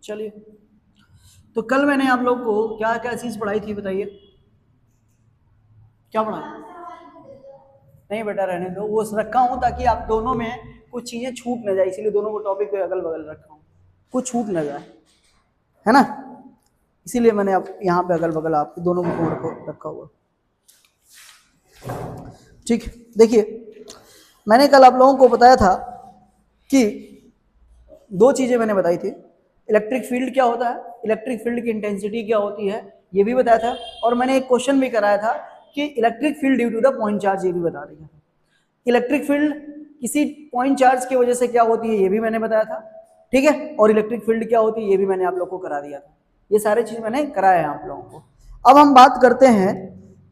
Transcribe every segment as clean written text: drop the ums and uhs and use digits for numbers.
चलिए, तो कल मैंने आप लोग को क्या क्या चीज पढ़ाई थी बताइए, क्या पढ़ा? नहीं बेटा रहने दो, वो रखा हूं ताकि आप दोनों में कुछ चीजें छूट न जाए, इसीलिए दोनों को टॉपिक पे अगल बगल रखा हूं, कुछ छूट न जाए, है ना। इसीलिए मैंने अब यहाँ पे अगल बगल आप दोनों को रखा हुआ। ठीक, देखिए मैंने कल आप लोगों को बताया था कि दो चीजें मैंने बताई थी, इलेक्ट्रिक फील्ड क्या होता है, इलेक्ट्रिक फील्ड की इंटेंसिटी क्या होती है, ये भी बताया था, और मैंने एक क्वेश्चन भी कराया था कि electric field due to the point charge, ये भी बता दिया था। इलेक्ट्रिक फील्ड किसी पॉइंट चार्ज की वजह से क्या होती है, ये भी मैंने बताया था, ठीक है, और इलेक्ट्रिक फील्ड क्या होती है ये भी मैंने आप लोग को करा दिया था। ये सारे चीज मैंने कराया है आप लोगों को। अब हम बात करते हैं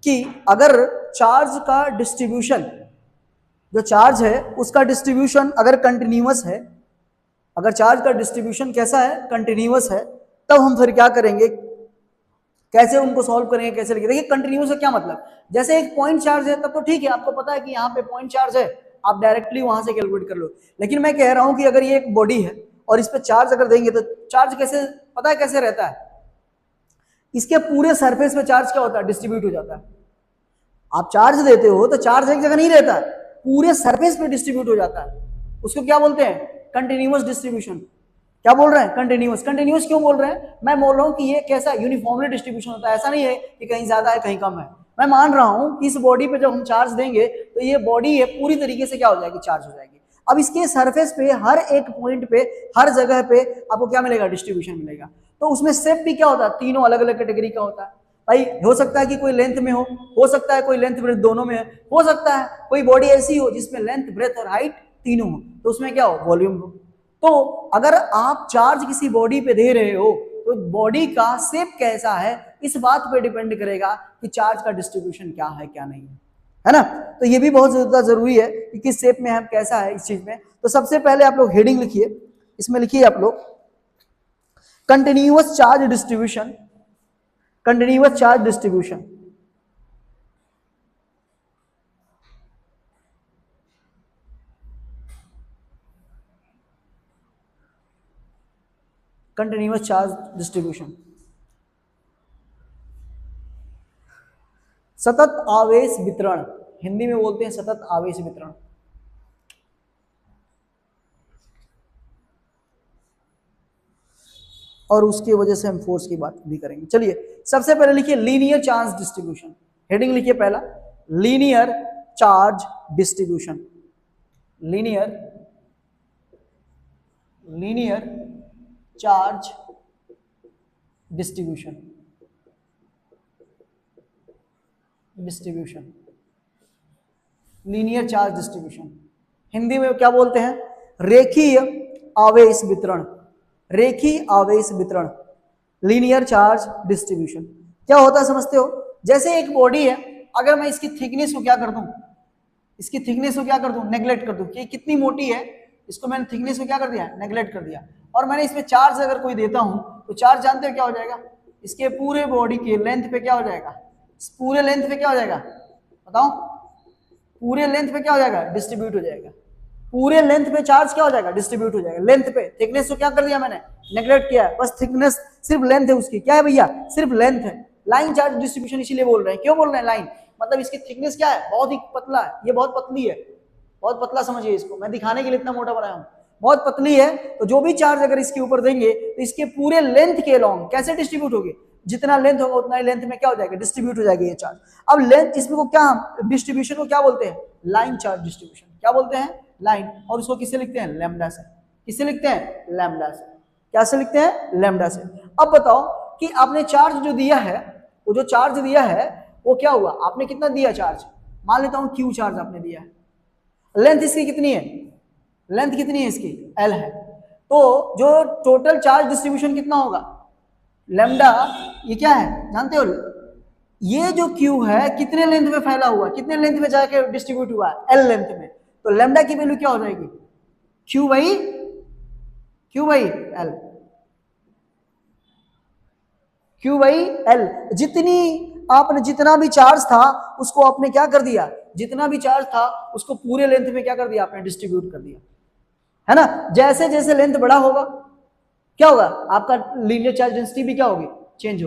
कि अगर चार्ज का डिस्ट्रीब्यूशन, जो चार्ज है उसका डिस्ट्रीब्यूशन अगर कंटिन्यूअस है, अगर चार्ज का डिस्ट्रीब्यूशन कैसा है, कंटिन्यूअस है, तब हम फिर क्या करेंगे, कैसे उनको सॉल्व करेंगे, कैसे लिखेंगे। देखिए कंटिन्यूअस का क्या मतलब, जैसे एक पॉइंट चार्ज है तब तो ठीक है, आपको पता है कि यहाँ पे पॉइंट चार्ज है, आप डायरेक्टली वहां से कैलकुलेट कर लो। लेकिन मैं कह रहा हूं कि अगर ये एक बॉडी है और इस पर चार्ज अगर देंगे तो चार्ज कैसे, पता है कैसे रहता है, इसके पूरे सरफेस पे चार्ज क्या होता है, डिस्ट्रीब्यूट हो जाता है। आप चार्ज देते हो तो चार्ज एक जगह नहीं रहता है, पूरे सरफेस पे डिस्ट्रीब्यूट हो जाता है, उसको क्या बोलते हैं, कंटिन्यूअस डिस्ट्रीब्यूशन। क्या बोल रहे हैं, कंटिन्यूअस। कंटिन्यूअस क्यों बोल रहे हैं, मैं बोल रहा हूं कि ये कैसा यूनिफॉर्मली डिस्ट्रीब्यूशन होता है, ऐसा नहीं है कि कहीं ज्यादा है कहीं कम है। मैं मान रहा हूं कि इस बॉडी पे जब हम चार्ज देंगे तो ये बॉडी है पूरी तरीके से क्या हो जाएगी, चार्ज हो जाएगी। अब इसके सरफेस पे हर एक पॉइंट पे, हर जगह पे आपको क्या मिलेगा, डिस्ट्रीब्यूशन मिलेगा। तो उसमें शेप भी क्या होता है, तीनों अलग अलग कैटेगरी का होता है भाई। हो सकता है कि कोई लेंथ में हो सकता है कोई लेंथ ब्रेथ दोनों में हो सकता है कोई बॉडी ऐसी हो जिसमें लेंथ ब्रेथ और हाइट तीनों हो, तो उसमें क्या हो, वॉल्यूम हो। तो अगर आप चार्ज किसी बॉडी पे दे रहे हो तो बॉडी का शेप कैसा है इस बात पे डिपेंड करेगा कि चार्ज का डिस्ट्रीब्यूशन क्या है क्या नहीं है ना। तो ये भी बहुत ज्यादा जरूरी है कि किस शेप में हम कैसा है इस चीज में। तो सबसे पहले आप लोग हेडिंग लिखिए, इसमें लिखिए आप लोग continuous charge distribution, continuous charge distribution. Continuous charge distribution, सतत आवेश वितरण, हिंदी में बोलते हैं सतत आवेश वितरण। और उसकी वजह से हम फोर्स की बात भी करेंगे। चलिए सबसे पहले लिखिए लीनियर चार्ज डिस्ट्रीब्यूशन, हेडिंग लिखिए पहला linear charge distribution, linear linear charge distribution, distribution linear charge distribution, Hindi में क्या बोलते हैं, रेखीय आवेश वितरण, रेखीय आवेश वितरण, लीनियर चार्ज डिस्ट्रीब्यूशन। क्या होता है समझते हो, जैसे एक बॉडी है, अगर मैं इसकी थिकनेस को क्या कर दूं, इसकी थिकनेस को क्या कर दूं, नेग्लेक्ट कर दूं कि कितनी मोटी है, इसको मैंने थिकनेस को क्या कर दिया, नेग्लेक्ट कर दिया, और मैंने इसमें चार्ज अगर कोई देता हूं तो चार्ज जानते हो क्या हो जाएगा, इसके पूरे बॉडी के लेंथ पे क्या हो जाएगा, इस पूरे लेंथ पे क्या हो जाएगा बताओ, पूरे लेंथ पे क्या हो जाएगा, डिस्ट्रीब्यूट हो जाएगा। पूरे लेंथ पे चार्ज क्या हो जाएगा, डिस्ट्रीब्यूट हो जाएगा। लेंथ पे, थिकनेस को क्या कर दिया मैंने, नेग्लेक्ट किया है, बस थिकनेस सिर्फ लेंथ है उसकी, क्या है भैया, सिर्फ लेंथ है। लाइन चार्ज डिस्ट्रीब्यूशन इसीलिए बोल रहे हैं, क्यों बोल रहे हैं लाइन, मतलब इसकी थिकनेस क्या है, बहुत ही पतला है, ये बहुत पतली है, बहुत पतला समझिए इसको, मैं दिखाने के लिए इतना मोटा बनाया हूं, बहुत पतली है। तो जो भी चार्ज अगर इसके ऊपर देंगे तो इसके पूरे लेंथ के अलॉन्ग कैसे डिस्ट्रीब्यूट होगी, जितना लेंथ होगा उतना ही लेंथ में क्या हो जाएगा, डिस्ट्रीब्यूट हो जाएगा ये चार्ज। अब लेंथ, इसमें को क्या, डिस्ट्रीब्यूशन को क्या बोलते हैं, लाइन चार्ज डिस्ट्रीब्यूशन, क्या बोलते हैं, लाइन। और उसको किससे लिखते हैं, लैम्डा से, किससे लिखते हैं, लैम्डा से, क्या से लिखते हैं, लैम्डा से। अब बताओ कि आपने चार्ज जो दिया है, वो जो चार्ज दिया है वो क्या हुआ, आपने कितना दिया चार्ज, मान लेता हूं क्यू चार्ज आपने दिया है, लेंथ इसकी कितनी है, लेंथ कितनी है इसकी, एल है, तो जो टोटल चार्ज डिस्ट्रीब्यूशन कितना होगा, लैम्डा, ये क्या है जानते हो, ये जो क्यू है कितने लेंथ में फैला हुआ, कितने लेंथ में जाके डिस्ट्रीब्यूट हुआ है, एल लेंथ में, तो लैम्डा की वैल्यू क्या हो जाएगी, Q by L, Q by L. जितनी आपने, जितना भी चार्ज था उसको आपने क्या कर दिया, जितना भी चार्ज था उसको पूरे लेंथ में क्या कर दिया आपने, डिस्ट्रीब्यूट कर दिया, है ना। जैसे जैसे लेंथ बड़ा होगा, क्या होगा, आपका लीनियर चार्ज डेंसिटी भी क्या होगी, चेंज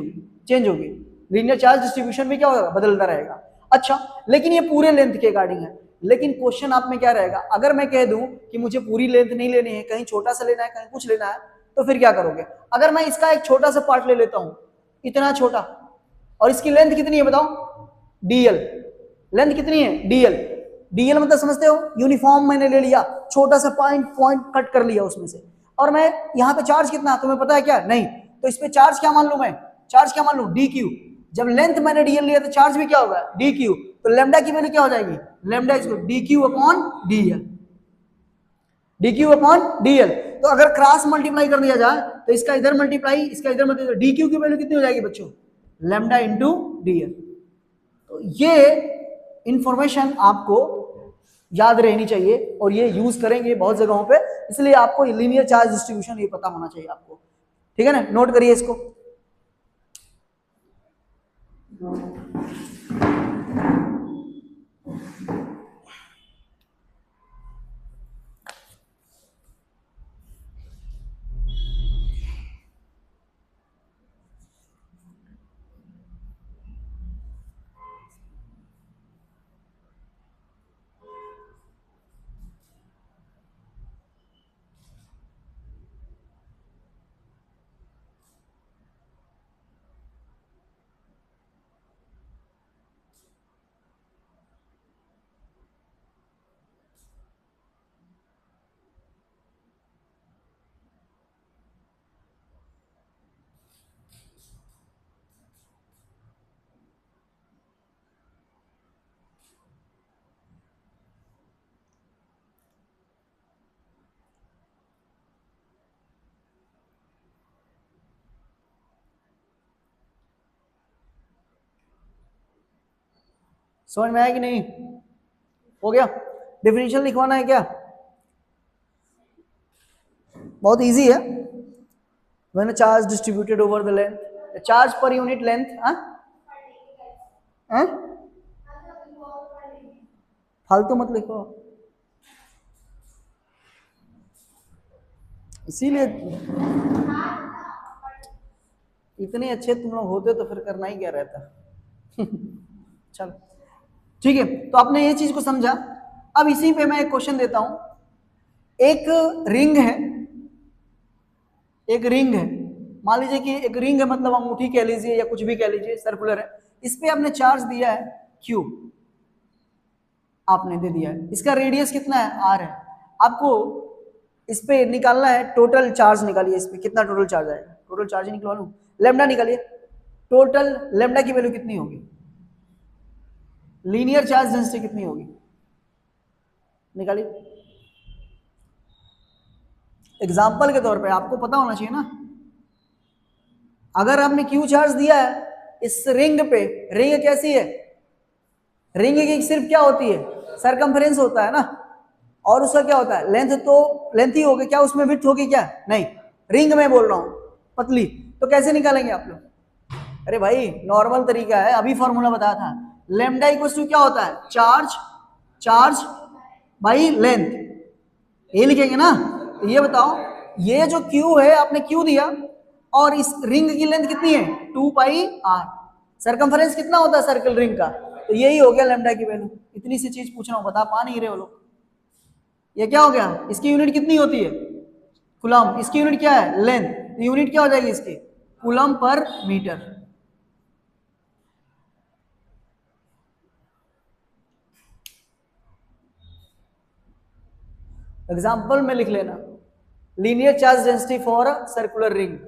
होगी। लीनियर चार्ज डिस्ट्रीब्यूशन भी क्या होगा, बदलता रहेगा। अच्छा, लेकिन ये पूरे लेंथ के अकॉर्डिंग है। लेकिन क्वेश्चन आप में क्या रहेगा, अगर मैं कह दूं कि मुझे पूरी लेंथ नहीं लेनी है, कहीं छोटा सा लेना है, कहीं कुछ लेना है, तो फिर क्या करोगे? अगर मैं इसका एक छोटा सा पार्ट ले लेता हूं, इतना छोटा, और इसकी लेंथ कितनी है बताओ, डीएल, लेंथ कितनी है, डीएल। डीएल मतलब समझते हो, यूनिफॉर्म मैंने ले लिया, छोटा सा पॉइंट कट कर लिया उसमें से, और मैं यहाँ पे चार्ज कितना तुम्हें पता है क्या, नहीं, तो इस पे चार्ज क्या मान लू, मैं चार्ज क्या मान लू, डी क्यू। जब लेंथ मैंने डीएल लिया तो चार्ज भी क्या होगा, डी क्यू। तो लेमडा की वैल्यू क्या हो जाएगी, लेमडा इसको D Q upon DL, D Q upon DL. तो अगर क्रॉस मल्टीप्लाई कर दिया जाए तो इसका इधर मल्टीप्लाई, इसका इधर मल्टीप्लाई, डी क्यू की वैल्यू कितनी हो जाएगी बच्चों, लेमडा इंटू डीएल। तो ये इंफॉर्मेशन आपको याद रहनी चाहिए और ये यूज करेंगे बहुत जगहों पे, इसलिए आपको लीनियर चार्ज डिस्ट्रीब्यूशन ये पता होना चाहिए आपको, ठीक है ना, नोट करिए इसको। समझ में आया कि नहीं, हो गया? डेफिनेशन लिखवाना है क्या, बहुत इजी है। When charge distributed over the length, charge per unit length, फालतू मत लिखो, इसीलिए इतने अच्छे तुम लोग होते तो फिर करना ही क्या रहता। चलो ठीक है, तो आपने ये चीज को समझा। अब इसी पे मैं एक क्वेश्चन देता हूं। एक रिंग है, एक रिंग है, मान लीजिए कि एक रिंग है, मतलब अंगूठी कह लीजिए या कुछ भी कह लीजिए, सर्कुलर है, इस पे आपने चार्ज दिया है Q, आपने दे दिया है, इसका रेडियस कितना है, R है। आपको इस पे निकालना है टोटल चार्ज, निकालिए इस पे कितना टोटल चार्ज आएगा, टोटल चार्ज निकलवा लूं, लेमडा निकालिए, टोटल लेमडा की वैल्यू कितनी होगी, लीनियर चार्ज डेंसिटी कितनी होगी, निकालिए। एग्जाम्पल के तौर पे आपको पता होना चाहिए ना, अगर आपने क्यू चार्ज दिया है इस रिंग पे, रिंग कैसी है, रिंग की सिर्फ क्या होती है, सरकमफ्रेंस होता है ना, और उसका क्या होता है, लेंथ, तो लेंथ ही होगी क्या, उसमें विड्थ होगी क्या, नहीं, रिंग में बोल रहा हूं पतली, तो कैसे निकालेंगे आप लोग, अरे भाई नॉर्मल तरीका है, अभी फॉर्मूला बताया था, लेमडा इक्वल टू क्या होता है, चार्ज बाई लेंथ, ये लिखेंगे ना। तो ये बताओ, ये जो Q है आपने Q दिया, और इस रिंग की लेंथ कितनी है, 2 पाई r, सरकमफ्रेंस कितना होता है सर्कल रिंग का, तो यही हो गया लेमडा की वैल्यू। इतनी सी चीज पूछ रहा हूं, बता पा नहीं रहे हो लोग, ये क्या हो गया, इसकी यूनिट कितनी होती है, कूलम, इसकी यूनिट क्या है, लेंथ, तो यूनिट क्या हो जाएगी इसकी, कूलम पर मीटर। एग्जाम्पल में लिख लेना, linear charge density for a circular ring.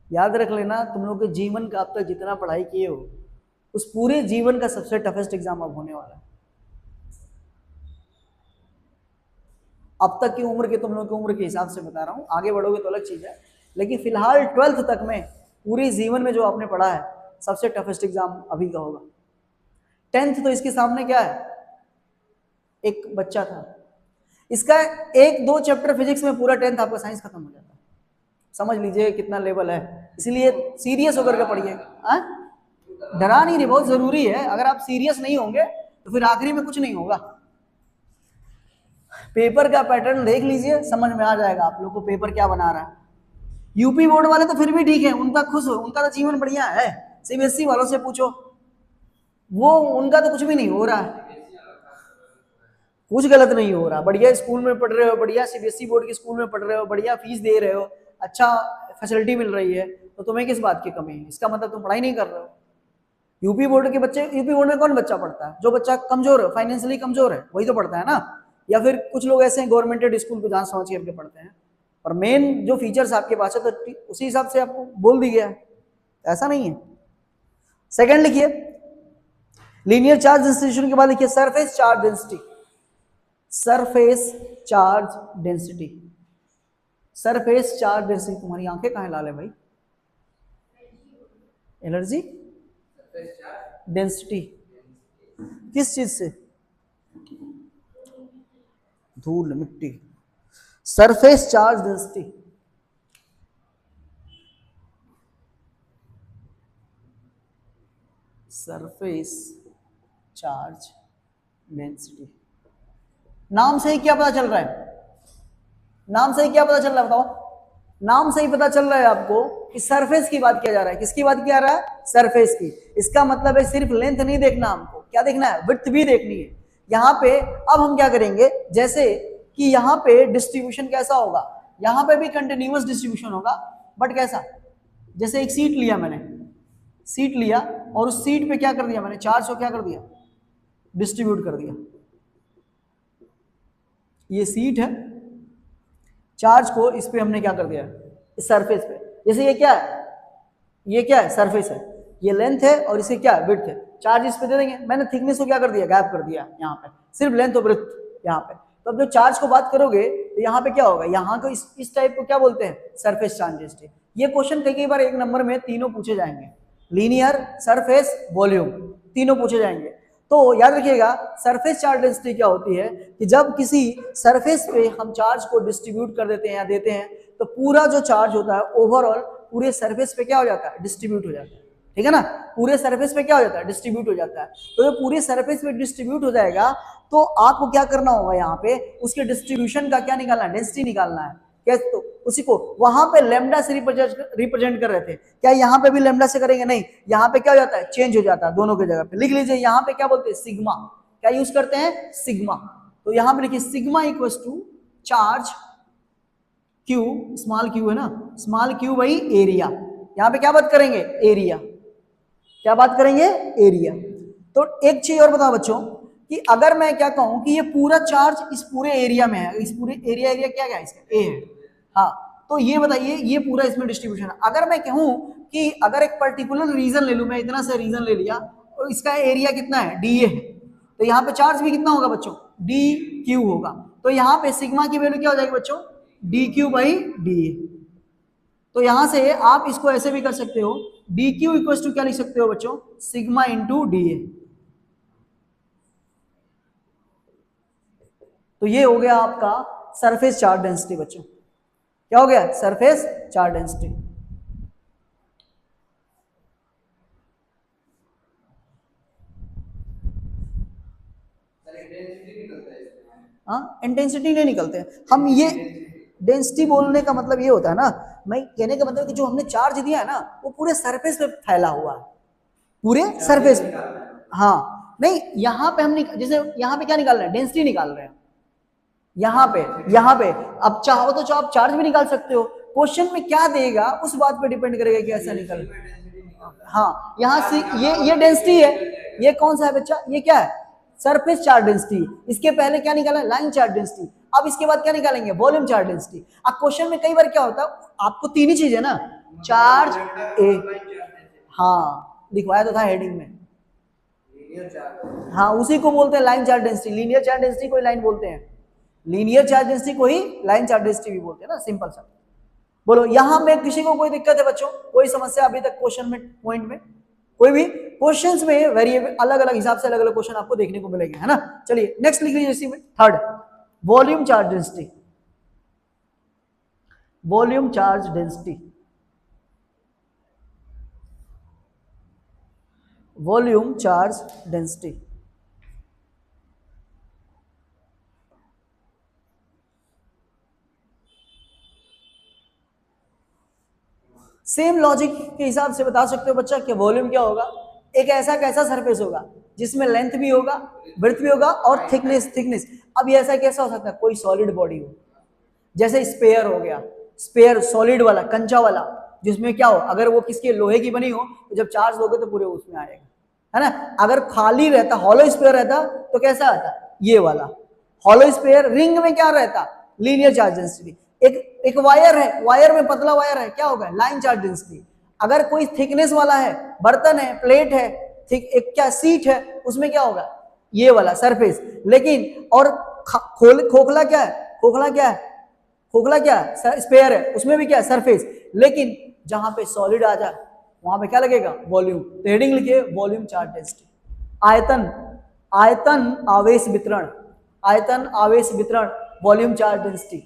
याद रख लेना, तुम लोग के जीवन का अब तक जितना पढ़ाई किए हो, उस पूरे जीवन का सबसे टफेस्ट एग्जाम अब होने वाला है। अब तक की उम्र के, तुम लोग की उम्र के हिसाब से बता रहा हूँ, आगे बढ़ोगे तो अलग चीज है, लेकिन फिलहाल 12th तक में पूरे जीवन में जो आपने पढ़ा है, सबसे टफेस्ट एग्जाम अभी का होगा। 10th तो इसके सामने क्या है, एक बच्चा था, इसका 1-2 चैप्टर फिजिक्स में पूरा 10th आपका साइंस खत्म हो जाता है। समझ लीजिए कितना लेवल है, इसलिए सीरियस होकर के पढ़िए। डरा नहीं रही, बहुत जरूरी है। अगर आप सीरियस नहीं होंगे तो फिर आखिरी में कुछ नहीं होगा। पेपर का पैटर्न देख लीजिए, समझ में आ जाएगा आप लोग को पेपर क्या बना रहा है। यूपी बोर्ड वाले तो फिर भी ठीक है, उनका खुश हो, उनका तो जीवन बढ़िया है। सीबीएसई वालों से पूछो, वो उनका तो कुछ भी नहीं हो रहा है, कुछ गलत नहीं हो रहा। बढ़िया स्कूल में पढ़ रहे हो, बढ़िया सीबीएसई बोर्ड के स्कूल में पढ़ रहे हो, बढ़िया फीस दे रहे हो, अच्छा फैसिलिटी मिल रही है, तो तुम्हें किस बात की कमी है? इसका मतलब तुम पढ़ाई नहीं कर रहे हो। यूपी बोर्ड के बच्चे, यूपी बोर्ड में कौन बच्चा पढ़ता है? जो बच्चा कमजोर है, फाइनेंशियली कमजोर है, वही तो पढ़ता है ना। या फिर कुछ लोग ऐसे हैं गवर्नमेंटेड स्कूल को जान समझ करके पढ़ते हैं। और मेन जो फीचर्स आपके पास है तो उसी हिसाब से आपको बोल दी गया है, ऐसा नहीं है। सेकंड लिखिए, लीनियर चार्ज डिस्ट्रीब्यूशन के बाद लिखिए surface charge density. Surface charge density, surface charge density. तुम्हारी आंखें कहाँ लाल है भाई? एलर्जी डेंसिटी किस चीज से? धूल मिट्टी। Surface charge density, surface charge density. नाम से ही क्या पता चल रहा है? नाम से ही क्या पता चल रहा है बताओ? नाम से ही पता चल रहा है आपको कि सरफेस की बात किया जा रहा है। किसकी बात किया जा रहा है? सरफेस की। इसका मतलब है सिर्फ लेंथ नहीं देखना हमको, क्या देखना है? विड्थ भी देखनी है। यहाँ पे अब हम क्या करेंगे, जैसे कि यहाँ पे डिस्ट्रीब्यूशन कैसा होगा, यहाँ पे भी कंटिन्यूअस डिस्ट्रीब्यूशन होगा, बट कैसा? जैसे एक सीट लिया मैंने, सीट लिया और उस सीट पे क्या कर दिया मैंने? चार्ज को क्या कर दिया? डिस्ट्रीब्यूट कर दिया। ये सीट है, चार्ज को इस पे हमने क्या कर दिया? इस सरफेस पे। जैसे ये क्या है? ये क्या है? सरफेस है, ये लेंथ है और इसे क्या है? विड्थ है। चार्ज इस पे दे देंगे, मैंने थिकनेस को क्या कर दिया? गायब कर दिया। यहाँ पे सिर्फ लेंथ और विड्थ यहाँ पे। तो अब जो चार्ज को बात करोगे तो यहाँ पे क्या होगा? यहाँ को इस टाइप को क्या बोलते हैं? Surface charge density. ये क्वेश्चन कई बार एक नंबर में तीनों पूछे जाएंगे, लीनियर, सरफेस, वॉल्यूम, तीनों पूछे जाएंगे। तो याद रखिएगा सरफेस चार्ज डेंसिटी क्या होती है कि जब किसी सरफेस पे हम चार्ज को डिस्ट्रीब्यूट कर देते हैं या देते हैं तो पूरा जो चार्ज होता है ओवरऑल पूरे सरफेस पे क्या हो जाता है? डिस्ट्रीब्यूट हो जाता है। ठीक है ना? पूरे सरफेस पे क्या हो जाता है? डिस्ट्रीब्यूट हो जाता है। तो जब पूरे सरफेस पे डिस्ट्रीब्यूट हो जाएगा तो आपको क्या करना होगा? यहाँ पे उसके डिस्ट्रीब्यूशन का क्या निकालना है? डेंसिटी निकालना है। क्या? तो उसी को वहां पे लैम्डा से रिप्रेजेंट कर रहे थे, क्या यहाँ पे भी लैम्डा से करेंगे? नहीं, यहाँ पे क्या हो जाता है? चेंज हो जाता है दोनों की जगह पे। लिख लीजिए यहाँ पे क्या बोलते हैं? सिग्मा। क्या यूज करते हैं? सिग्मा। तो यहाँ पे लिखिए sigma equals to charge q, small q है ना, स्मॉल क्यू बाई एरिया। यहाँ पे क्या बात करेंगे? एरिया। क्या बात करेंगे? एरिया। तो एक चीज और बताओ बच्चों कि अगर मैं क्या कहूं कि ये पूरा चार्ज इस पूरे एरिया में है, इस पूरे एरिया क्या क्या है इसका? ए है। हाँ, तो ये बताइए ये पूरा इसमें डिस्ट्रीब्यूशन है। अगर मैं कहूं कि अगर एक पर्टिकुलर रीजन ले लूं, मैं इतना सा रीजन ले लिया और इसका एरिया कितना है? डी ए है, तो यहाँ पे चार्ज भी कितना होगा बच्चों? डी क्यू होगा। तो यहाँ पे सिग्मा की वैल्यू क्या हो जाएगी बच्चों? D q by D A. तो यहां से आप इसको ऐसे भी कर सकते हो, डी क्यू इक्वल टू क्या लिख सकते हो बच्चों? Sigma into D A. तो ये हो गया आपका सरफेस चार्ज डेंसिटी बच्चों। क्या हो गया? Surface charge density. हाँ, इंटेंसिटी नहीं निकलते हम। ये डेंसिटी बोलने का मतलब ये होता है ना, मैं कहने का मतलब कि जो हमने चार्ज दिया है ना वो पूरे सरफेस पे फैला हुआ है, पूरे सरफेस पे। हाँ, नहीं यहाँ पे हम जैसे यहाँ पे क्या निकाल रहे हैं? डेंसिटी निकाल रहे हैं। यहाँ पे अब चाहो तो आप चार्ज भी निकाल सकते हो। क्वेश्चन में क्या देगा उस बात पे डिपेंड करेगा कि ऐसा निकल। हाँ, यहाँ से ये डेंसिटी है, ये कौन सा है बच्चा? ये क्या है? Surface charge density. इसके पहले क्या निकाला? Line charge density. अब इसके बाद क्या निकालेंगे? Volume charge density. अब क्वेश्चन में कई बार क्या होता है, आपको तीन ही चीज है ना, चार्ज ए, हाँ लिखवाया तो था हेडिंग में। हाँ, उसी को बोलते हैं line charge density. Linear charge density को लाइन बोलते हैं, लीनियर चार्ज डेंसिटी को ही लाइन चार्ज डेंसिटी भी बोलते हैं ना, सिंपल सा। बोलो यहां में किसी को कोई दिक्कत है बच्चों? कोई समस्या अभी तक क्वेश्चन में, पॉइंट में? कोई भी? क्वेश्चंस में वेरिएबल अलग अलग हिसाब से अलग अलग क्वेश्चन आपको देखने को मिलेंगे, है ना। चलिए नेक्स्ट लिख लीजिए इसी में, third, volume charge density. Volume charge density volume charge density. Same logic के हिसाब से बता सकते हो बच्चा कि वॉल्यूम क्या होगा, एक ऐसा कैसा सरफेस होगा जिसमें लेंथ भी होगा, ब्रेड्थ भी होगा और थिकनेस। अब ये ऐसा कैसा हो सकता है, कोई सॉलिड बॉडी हो, जैसे स्पेयर हो गया, स्पेयर सॉलिड वाला, कंचा वाला, जिसमें क्या हो, अगर वो किसके लोहे की बनी हो तो जब चार्ज दोगे तो पूरे उसमें आएगा, है ना। अगर खाली रहता, हॉलो स्पेयर रहता तो कैसा आता, ये वाला हॉलो स्पेयर। रिंग में क्या रहता, लीनियर चार्ज डेंसिटी। एक वायर है, वायर में पतला वायर है, क्या होगा, लाइन चार्ज डेंसिटी। अगर कोई थिकनेस वाला है, बर्तन है, प्लेट है, ठीक, एक क्या सीट है, उसमें क्या होगा, ये वाला सरफेस। लेकिन और खोखला क्या है, खोखला क्या है, खोखला क्या है, स्पेयर है, उसमें भी क्या है, सरफेस। लेकिन जहां पे सॉलिड आ जाए वहां पे क्या लगेगा, वॉल्यूम। तो हेडिंग लिखिए वॉल्यूम चार्ज डेंसिटी। आयतन, आयतन आवेश वितरण, आयतन आवेश वितरण, volume charge density,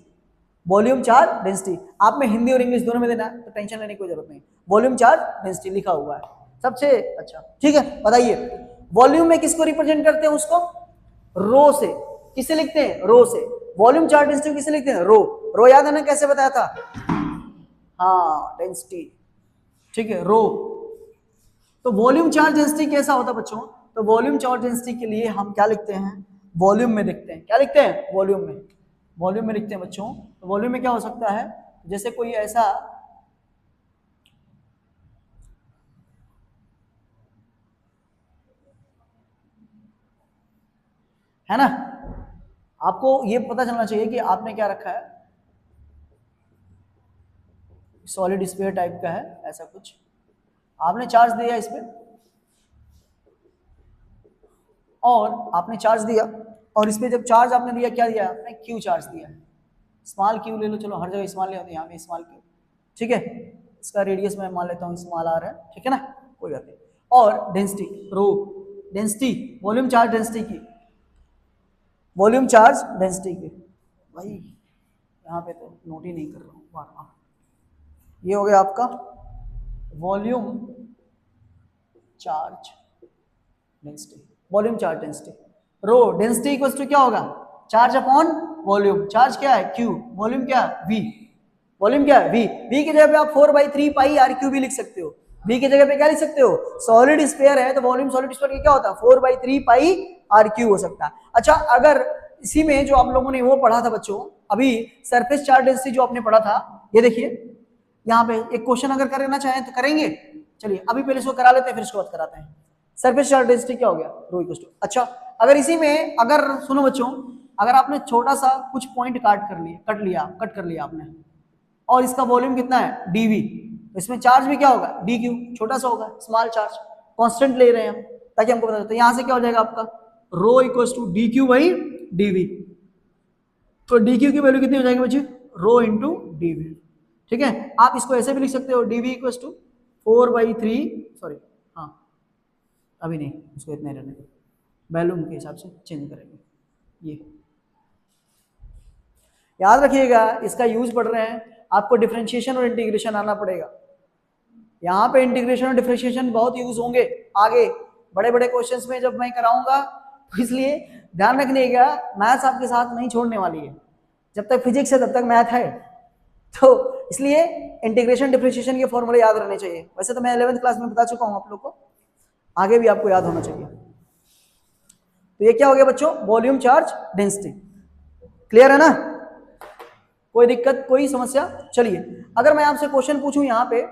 volume charge density. आप में हिंदी और इंग्लिश दोनों में देना है तो टेंशन लेने की कोई जरूरत नहीं, वॉल्यूम चार्ज डेंसिटी लिखा हुआ है सबसे अच्छा, ठीक है। बताइए वॉल्यूम में किसको रिप्रेजेंट करते हैं, उसको रो से। किसे लिखते हैं, रो से। वॉल्यूम चार्ज डेंसिटी किसे लिखते हैं, रो। रो याद है ना, कैसे बताया था, हाँ डेंसिटी, ठीक है, रो। तो वॉल्यूम चार्ज डेंसिटी कैसा होता है बच्चों, तो वॉल्यूम चार्ज डेंसिटी के लिए हम क्या लिखते हैं, वॉल्यूम में लिखते हैं। क्या लिखते हैं, वॉल्यूम में, वॉल्यूम में लिखते हैं बच्चों। तो वॉल्यूम में क्या हो सकता है, जैसे कोई ऐसा है ना, आपको ये पता चलना चाहिए कि आपने क्या रखा है, सॉलिड स्फीयर टाइप का है ऐसा कुछ, आपने चार्ज दिया इस पे और आपने चार्ज दिया, और इस पे जब चार्ज आपने दिया, क्या दिया आपने, क्यू चार्ज दिया, स्मॉल क्यू ले लो, चलो हर जगह स्मॉल ले होती है, यहाँ पे स्मॉल क्यू, ठीक है। इसका रेडियस मैं मान लेता हूँ स्मॉल आ रहा है, ठीक है ना, कोई बात नहीं। और density, rho, density volume charge density की, वॉल्यूम चार्ज डेंसिटी की, भाई यहाँ पे तो नोट ही नहीं कर रहा हूँ बार बार। ये हो गया आपका volume charge density, volume charge density. Rho density equals to क्या होगा, चार्ज अपॉन वॉल्यूम। चार्ज क्या है, क्यू, वॉल्यूम क्या है, वी, वॉल्यूम क्या है, वी। वी की जगह पे आप 4/3 पाई आर क्यू भी लिख सकते हो। वी की जगह पे क्या लिख सकते हो, सॉलिड स्फीयर है तो वॉल्यूम सॉलिड स्फीयर क्या होता है, 4/3 पाई आर क्यू हो सकता है। अच्छा, अगर इसी में जो आप लोगों ने वो पढ़ा था बच्चों, अभी सरफेस चार्ज डेंसिटी जो आपने पढ़ा था, ये देखिए यहाँ पे एक क्वेश्चन अगर करना चाहें तो करेंगे। चलिए अभी पहले इसको करा लेते हैं, फिर इसको बात कराते हैं। सरफेस चार्ज डेंसिटी क्या हो गया, रो इक्वल्स टू। अच्छा, अगर इसी में अगर सुनो बच्चों, अगर आपने छोटा सा कुछ पॉइंट कट कर लिया आपने, और इसका वॉल्यूम कितना है, डीवी, तो इसमें चार्ज भी क्या होगा, डी क्यू, छोटा सा होगा, स्मॉल चार्ज, कांस्टेंट ले रहे हैं हम ताकि हमको पता चले। तो यहां से क्या हो जाएगा आपका, rho equals to d q by dV. तो डी क्यू की वैल्यू कितनी हो जाएगी बच्चे, रो इंटू डीवी, ठीक है। आप इसको ऐसे भी लिख सकते हो, डीवी इक्वल्स टू 4/3, सॉरी हाँ अभी नहीं, इसको इतने रहने दो, वैल्यूम के हिसाब से चेंज करेंगे। ये याद रखिएगा, इसका यूज पढ़ रहे हैं, आपको डिफरेंशिएशन और इंटीग्रेशन आना पड़ेगा। यहाँ पे इंटीग्रेशन और डिफरेंशिएशन बहुत यूज होंगे आगे बड़े बड़े क्वेश्चंस में जब मैं कराऊंगा, तो इसलिए ध्यान रखिएगा, मैथ्स आपके साथ नहीं छोड़ने वाली है। जब तक फिजिक्स है तब तक मैथ है, तो इसलिए इंटीग्रेशन डिफरेंशिएशन के फॉर्मूले याद रहने चाहिए। वैसे तो मैं 11th क्लास में बता चुका हूँ आप लोग को, आगे भी आपको याद होना चाहिए। तो ये क्या हो गया बच्चों, वॉल्यूम चार्ज डेंसिटी। क्लियर है ना, कोई दिक्कत कोई समस्या। चलिए अगर मैं आपसे क्वेश्चन पूछूं यहाँ पे,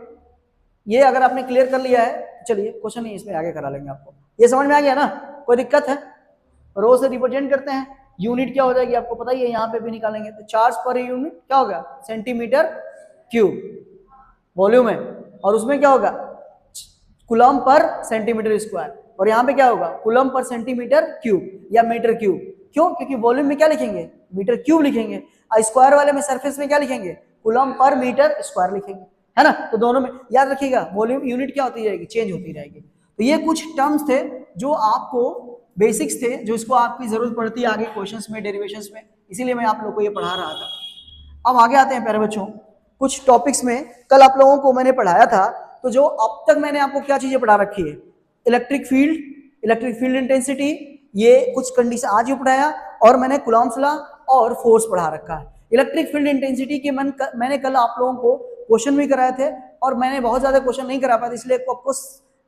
ये अगर आपने क्लियर कर लिया है, चलिए क्वेश्चन नहीं, इसमें आगे करा लेंगे आपको। ये समझ में आ गया ना, कोई दिक्कत है। रो से रिप्रेजेंट करते हैं, यूनिट क्या हो जाएगी आपको पता ही है, यहाँ पे भी निकालेंगे। तो चार्ज पर यूनिट क्या होगा, सेंटीमीटर क्यूब, वॉल्यूम है, और उसमें क्या होगा, कूलम पर सेंटीमीटर स्क्वायर, और यहाँ पे क्या होगा, कूलम पर सेंटीमीटर क्यूब या मीटर क्यूब। क्यों, क्योंकि वॉल्यूम में क्या लिखेंगे, मीटर क्यूब लिखेंगे, और स्क्वायर वाले में सरफेस में क्या लिखेंगे, कूलम पर मीटर स्क्वायर लिखेंगे, है ना। तो दोनों में याद रखिएगा, वॉल्यूम यूनिट क्या होती रहेगी, चेंज होती रहेगी। तो ये कुछ टर्म्स थे जो आपको बेसिक्स थे, जो इसको आपकी जरूरत पड़ती है आगे क्वेश्चंस में, डेरिवेशंस में, इसीलिए मैं आप लोग को ये पढ़ा रहा था। अब आगे आते हैं प्यारे बच्चों, कुछ टॉपिक्स में कल आप लोगों को मैंने पढ़ाया था, तो जो अब तक मैंने आपको क्या चीजें पढ़ा रखी है, इलेक्ट्रिक फील्ड इंटेंसिटी, ये कुछ कंडीशन आज ही पढ़ाया, और मैंने कूलॉम्स लॉ और फोर्स पढ़ा रखा है। इलेक्ट्रिक फील्ड इंटेंसिटी के मैंने कल आप लोगों को क्वेश्चन भी कराए थे, और मैंने बहुत ज्यादा क्वेश्चन नहीं करा पाया, इसलिए आपको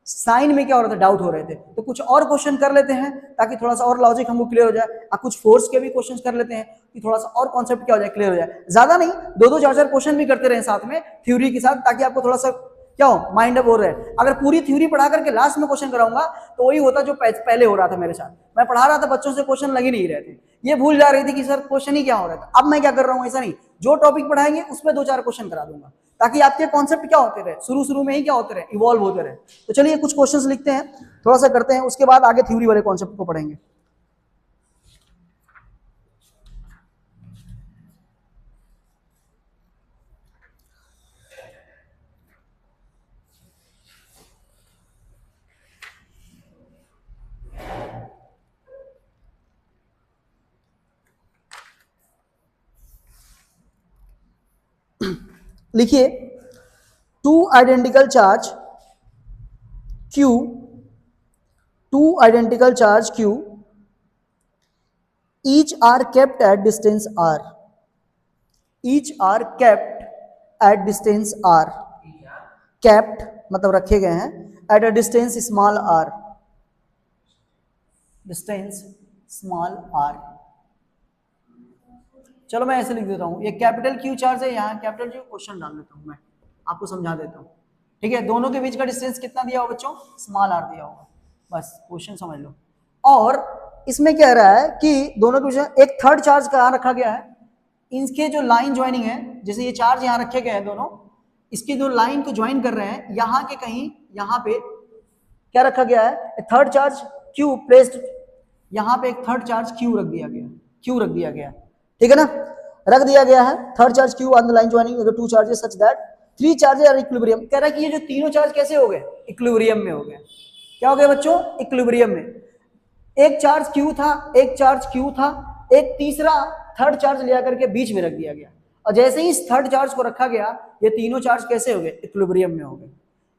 साइन में क्या हो रहा था, डाउट हो रहे थे, तो कुछ और क्वेश्चन कर लेते हैं ताकि थोड़ा सा और लॉजिक हमको क्लियर हो जाए। और कुछ फोर्स के भी क्वेश्चन कर लेते हैं कि थोड़ा सा और कॉन्सेप्ट क्या हो जाए, क्लियर हो जाए। ज्यादा नहीं, 2-2 4-4 क्वेश्चन भी करते रहे साथ में थ्योरी के साथ, ताकि आपको थोड़ा सा क्या हो, माइंड अप हो रहा है। अगर पूरी थ्योरी पढ़ा करके लास्ट में क्वेश्चन कराऊंगा तो वही होता जो पहले हो रहा था मेरे साथ। मैं पढ़ा रहा था, बच्चों से क्वेश्चन लग ही नहीं रहे थे, ये भूल जा रही थी कि सर क्वेश्चन ही क्या हो रहा था। अब मैं क्या कर रहा हूँ, ऐसा नहीं, जो टॉपिक पढ़ाएंगे उसमें 2-4 क्वेश्चन करा दूंगा, ताकि आपके कॉन्सेप्ट क्या होते रहे, शुरू में ही क्या होते रहे, इवॉल्व होते रहे। तो चलिए कुछ क्वेश्चंस लिखते हैं, थोड़ा सा करते हैं, उसके बाद आगे थ्योरी वाले कॉन्सेप्ट को पढ़ेंगे। लिखिए, two identical charge Q, each are kept at distance r, kept मतलब रखे गए हैं, at a distance small r, चलो मैं ऐसे लिख देता हूं, ये कैपिटल क्यू चार्ज है, यहाँ कैपिटल क्यू, क्वेश्चन डाल देता हूं मैं, आपको समझा देता हूं। ठीक है, दोनों के बीच का डिस्टेंस कितना दिया होगा बच्चों, स्मॉल आर दिया होगा, बस क्वेश्चन समझ लो। और इसमें कह रहा है कि दोनों के बीच एक थर्ड चार्ज कहाँ रखा गया है, इनके जो लाइन ज्वाइनिंग है, जैसे ये चार्ज यहाँ रखे गए हैं दोनों, इसकी जो लाइन को ज्वाइन कर रहे हैं, यहाँ के कहीं यहाँ पे क्या रखा गया है, थर्ड चार्ज क्यू प्लेस्ड, यहाँ पे एक थर्ड चार्ज क्यू रख दिया गया, ठीक है ना, रख दिया गया है third charge q on the line joining the two charges such that three charges are equilibrium. कह रहा है कि ये जो तीनों चार्ज कैसे हो गए, इक्विलिब्रियम में हो गए। क्या हो गया बच्चों, इक्विलिब्रियम में। एक चार्ज क्यू था, एक तीसरा थर्ड चार्ज लिया करके बीच में रख दिया गया, और जैसे ही इस थर्ड चार्ज को रखा गया, ये तीनों चार्ज कैसे हो गए, इक्विलिब्रियम में हो गए।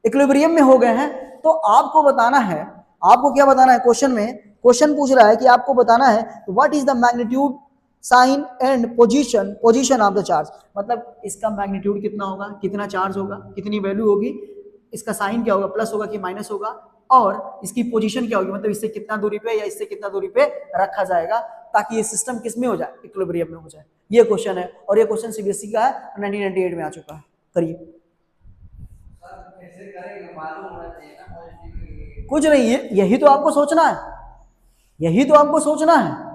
इक्विलिब्रियम में हो गए हैं, तो आपको बताना है, आपको क्या बताना है, क्वेश्चन पूछ रहा है कि आपको बताना है what is the magnitude, sign and position of the charge, मतलब इसका मैग्नीट्यूड कितना होगा, कितना चार्ज होगा, कितनी वैल्यू होगी, इसका साइन क्या होगा, प्लस होगा कि माइनस होगा, और इसकी पोजीशन क्या होगी, मतलब इससे कितना दूरी पे या इससे कितना दूरी पे रखा जाएगा, ताकि ये सिस्टम किस में हो जाए, इक्विलिब्रियम में हो जाए। ये क्वेश्चन है, और ये क्वेश्चन सीबीएसई का है, 1998 में आ चुका है। करिए, कुछ नहीं, यही तो आपको सोचना है,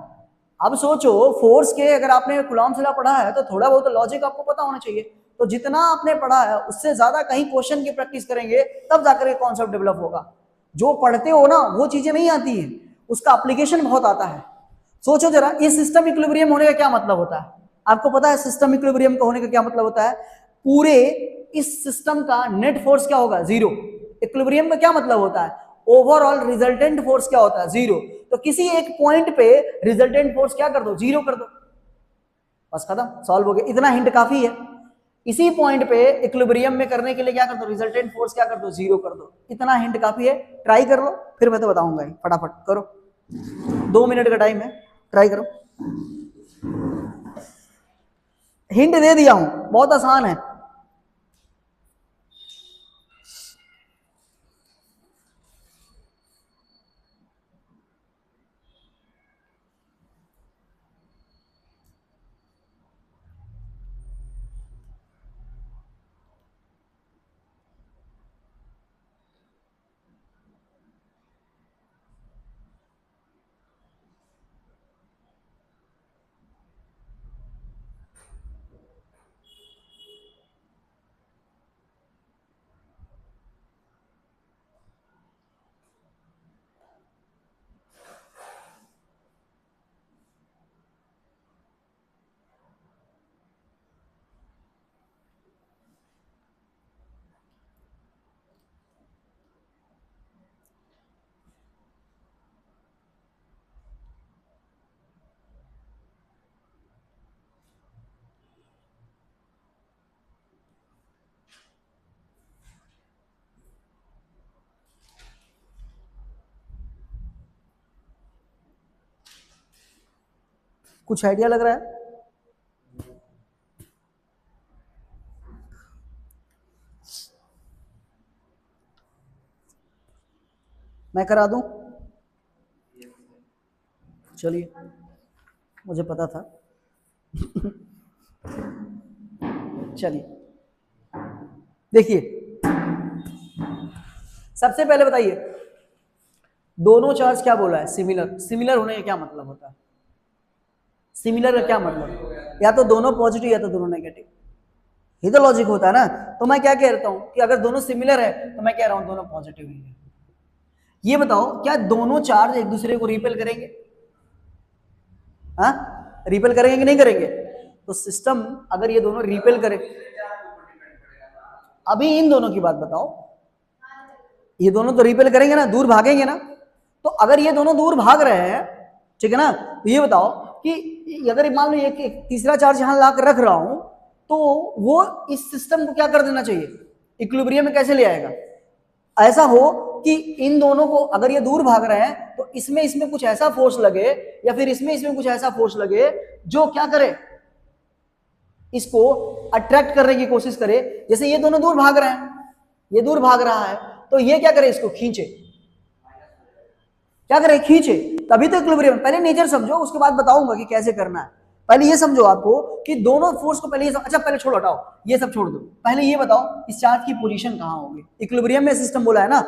अब सोचो, फोर्स के अगर आपने कूलॉम्स लॉ पढ़ा है तो थोड़ा बहुत लॉजिक आपको पता होना चाहिए, तो जितना आपने पढ़ा है उससे ज्यादा कहीं क्वेश्चन की प्रैक्टिस करेंगे तब जाकर ये कॉन्सेप्ट डेवलप होगा। जो पढ़ते हो ना वो चीजें नहीं आती है, उसका एप्लीकेशन बहुत आता है। सोचो जरा, इस सिस्टम इक्विलिब्रियम होने का क्या मतलब होता है, आपको पता है सिस्टम इक्विलिब्रियम का होने का क्या मतलब होता है, पूरे इस सिस्टम का नेट फोर्स क्या होगा, जीरो। इक्विलिब्रियम का क्या मतलब होता है, ओवरऑल रिजल्टेंट फोर्स क्या होता है, जीरो। तो किसी एक पॉइंट पे रिजल्टेंट फोर्स क्या कर दो, जीरो कर दो, बस खत्म, सॉल्व हो गया, इतना हिंट काफी है। इसी पॉइंट पे इक्विलिब्रियम में करने के लिए क्या कर दो, रिजल्टेंट फोर्स क्या कर दो, जीरो कर दो, इतना हिंट काफी है। ट्राई कर लो, फिर मैं तो बताऊंगा ही, फटाफट करो, 2 मिनट का टाइम है, ट्राई करो। हिंट दे दिया हूं, बहुत आसान है। कुछ आइडिया लग रहा है? मैं करा दूं? चलिए, मुझे पता था। चलिए देखिए, सबसे पहले बताइए, दोनों चार्ज क्या बोला है? सिमिलर। सिमिलर होने का क्या मतलब होता है? सिमिलर का क्या मतलब? या तो दोनों पॉजिटिव या तो दोनों नेगेटिव, ये तो लॉजिक होता है ना। तो मैं क्या कहता हूं कि अगर दोनों सिमिलर है तो मैं कह रहा हूं दोनों पॉजिटिव ही है। ये बताओ, क्या दोनों चार्ज एक दूसरे को रिपेल करेंगे? हाँ, रिपेल करेंगे कि नहीं करेंगे? तो सिस्टम अगर ये दोनों रिपेल करे, अभी इन दोनों की बात बताओ, ये दोनों तो रिपेल करेंगे ना, दूर भागेंगे ना। तो अगर ये दोनों दूर भाग रहे हैं, ठीक है ना, तो ये बताओ कि अगर मान लो एक तीसरा चार्ज यहां ला कर रख रहा हूं, तो वो इस सिस्टम को क्या कर देना चाहिए? इक्विलिब्रियम में कैसे ले आएगा? ऐसा हो कि इन दोनों को, अगर ये दूर भाग रहे हैं तो इसमें कुछ ऐसा फोर्स लगे, या फिर इसमें कुछ ऐसा फोर्स लगे जो क्या करे, इसको अट्रैक्ट करने की कोशिश करे। जैसे ये दोनों दूर भाग रहे हैं, ये दूर भाग रहा है, तो ये क्या करे, इसको खींचे। क्या करे? खींचे, तभी तो इक्विलिब्रियम। पहले नेचर समझो, उसके बाद बताऊंगा कि कैसे करना है। पहले ये समझो आपको कि दोनों फोर्स को पहले अच्छा पहले छोड़ो, हटाओ ये सब छोड़ दो, पहले ये बताओ इस चार्ज की पोजीशन कहां होगी? इक्विलिब्रियम में सिस्टम बोला है ना,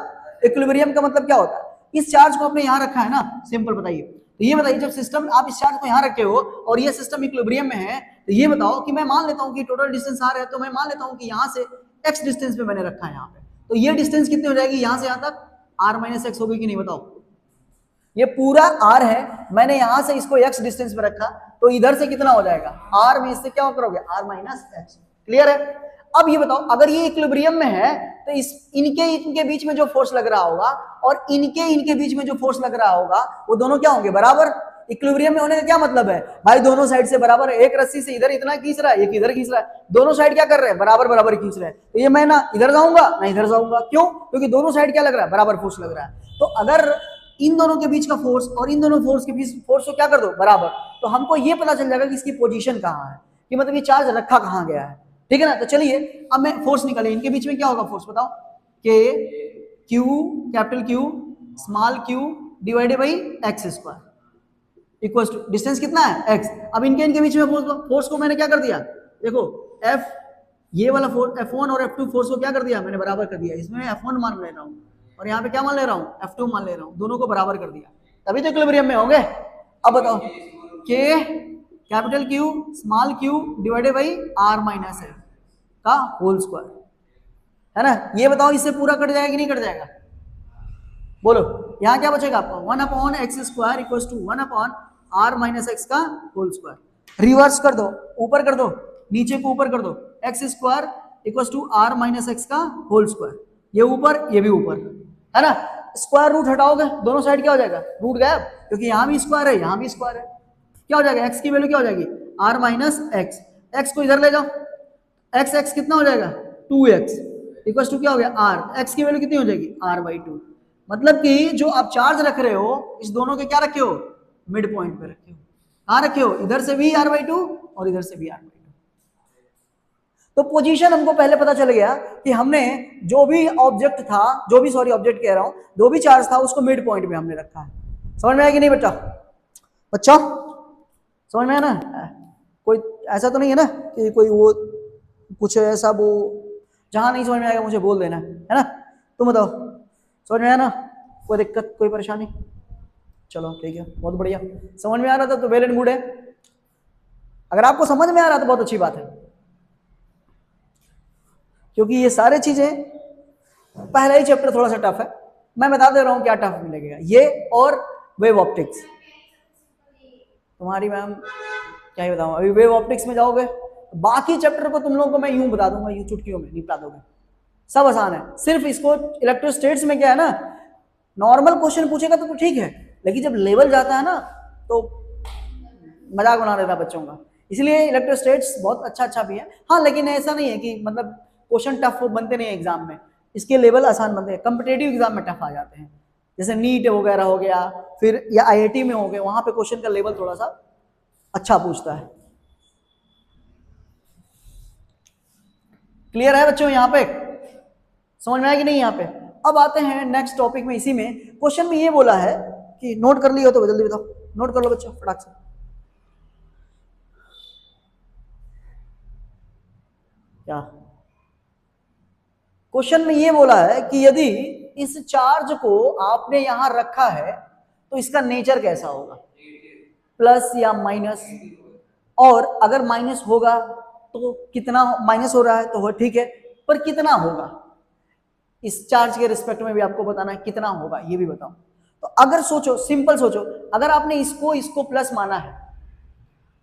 इक्विलिब्रियम का मतलब क्या होता है? इस चार्ज को आपने यहां रखा है ना, सिंपल बताइए। तो ये बताइए, जब सिस्टम आप इस चार्ज को यहां रखे हो और ये सिस्टम इक्विलिब्रियम में है, तो ये बताओ कि मैं मान लेता हूं कि टोटल डिस्टेंस आर है, तो मैं मान लेता हूं कि यहां से एक्स डिस्टेंस पे मैंने रखा है यहां पे, तो ये डिस्टेंस कितनी हो जाएगी यहां से यहां तक? आर माइनस एक्स होगी कि नहीं बताओ? ये पूरा आर है, मैंने यहां से इसको एक्स डिस्टेंस पे रखा, तो इधर से कितना हो जाएगा? आर में इससे क्या करोगे? Are minus x. क्लियर है? अब ये बताओ, अगर ये इक्विलिब्रियम में है तो इनके बीच में जो फोर्स लग रहा होगा और इनके बीच में जो फोर्स लग रहा होगा, वो दोनों क्या होंगे? बराबर। इक्विलिब्रियम में होने का क्या मतलब है भाई? दोनों साइड से बराबर है। एक रस्सी से इधर इतना खींच रहा है, एक इधर खींच रहा है, दोनों साइड क्या कर रहे हैं? बराबर बराबर खींच रहे हैं। तो ये मैं ना इधर जाऊंगा ना इधर जाऊंगा, क्यों? क्योंकि दोनों साइड क्या लग रहा है? बराबर फोर्स लग रहा है। तो अगर इन दोनों के बीच का फोर्स और इन दोनों फोर्स के बीच फोर्स को क्या कर दो? बराबर, तो हमको ये पता चल जाएगा कि इसकी पोजीशन कहां है, कि मतलब ये चार्ज रखा कहां गया है। ठीक है ना? तो चलिए अब मैं फोर्स निकाले, इनके बीच में क्या होगा फोर्स बताओ? K q, capital q small q divided by x square equals to distance कितना है? एक्स। अब इनके बीच में फोर्स को मैंने क्या कर दिया? देखो एफ, ये वाला फोर्स F1 और F2 फोर्स को क्या कर दिया? मैंने बराबर कर दिया। इसमें F1 मान ले रहा हूं और यहाँ पे क्या मान ले रहा हूँ? F2 मान ले रहा हूँ, दोनों को बराबर कर दिया, तभी तो इक्विलिब्रियम में होंगे। अब बताओ, k capital q small q divided by r minus x का होल स्क्वायर, है ना? ये बताओ इससे पूरा कट जाएगा कि नहीं कट जाएगा? बोलो, यहाँ क्या बचेगा आपको? 1/x square equals to 1/r minus x का होल स्क्वायर। रिवर्स कर दो, ऊपर कर दो, नीचे को ऊपर कर दो, x square equals to r minus x का होल स्क्वायर। ये ऊपर ये भी ऊपर, है ना? स्क्वायर रूट हटाओगे, दोनों साइड क्या हो जाएगा? रूट गायब, क्योंकि यहाँ भी स्क्वायर है यहाँ भी स्क्वायर है। क्या हो जाएगा? एक्स की वैल्यू क्या हो जाएगी? Are minus x. एक्स को इधर ले जाओ, एक्स एक्स कितना हो जाएगा? 2x इक्वल्स टू क्या हो गया? आर। एक्स की वैल्यू कितनी हो जाएगी? r/2। मतलब कि जो आप चार्ज रख रहे हो, इस दोनों के क्या रखे हो? मिड पॉइंट पे रखे हो। कहां रखे हो? इधर से भी r/2 और इधर से भी r/2। तो पोजीशन हमको पहले पता चल गया कि हमने जो भी ऑब्जेक्ट था, जो भी सॉरी ऑब्जेक्ट कह रहा हूं, जो भी चार्ज था उसको मिड पॉइंट पे हमने रखा है। समझ में आया कि नहीं बच्चा? बच्चा समझ में आया ना? कोई ऐसा तो नहीं है ना कि कोई वो कुछ ऐसा वो जहां नहीं समझ में आएगा मुझे बोल देना, है ना? तुम बताओ समझ में आया ना? कोई दिक्कत कोई परेशानी? चलो ठीक है, बहुत बढ़िया। समझ में आ रहा था तो वेल एंड गुड है। अगर आपको समझ में आ रहा तो बहुत अच्छी बात है, क्योंकि ये सारे चीजें, पहला ही चैप्टर थोड़ा सा टफ है, मैं बता दे रहा हूं क्या टफ मिलेगा। ये और वेव ऑप्टिक्स, तुम्हारी मैम क्या ही बताऊं, अभी वेव ऑप्टिक्स में जाओगे, बाकी चैप्टर को तुम लोगों को मैं यूं बता दूंगा, यूं चुटकियों में निपटा दोगे, सब आसान है। सिर्फ इसको इलेक्ट्रोस्टैटिक्स में क्या है ना, नॉर्मल क्वेश्चन पूछेगा तो ठीक है, लेकिन जब लेवल जाता है ना तो मजाक बना देता बच्चों का। इसलिए इलेक्ट्रोस्टैटिक्स बहुत अच्छा भी है, हाँ, लेकिन ऐसा नहीं है कि मतलब क्वेश्चन टफ बनते नहीं है एग्जाम में, इसके लेवल आसान बनते हैं। कॉम्पिटेटिव एग्जाम में टफ आ जाते हैं, जैसे नीट वगैरह हो गया, फिर या IIT में हो गए, वहां पे क्वेश्चन का लेवल थोड़ा सा अच्छा पूछता है। क्लियर है बच्चों? यहाँ पे समझ में आया कि नहीं? यहाँ पे अब आते हैं नेक्स्ट टॉपिक में। इसी में क्वेश्चन में ये बोला है कि नोट कर लियो तो जल्दी बताओ, नोट कर लो बच्चों फटाक से। क्या क्वेश्चन में ये बोला है कि यदि इस चार्ज को आपने यहां रखा है तो इसका नेचर कैसा होगा, प्लस या माइनस, और अगर माइनस होगा तो कितना, माइनस हो रहा है तो ठीक है, पर कितना होगा, इस चार्ज के रिस्पेक्ट में भी आपको बताना है कितना होगा, ये भी बताओ। तो अगर सोचो, सिंपल सोचो, अगर आपने इसको इसको प्लस माना है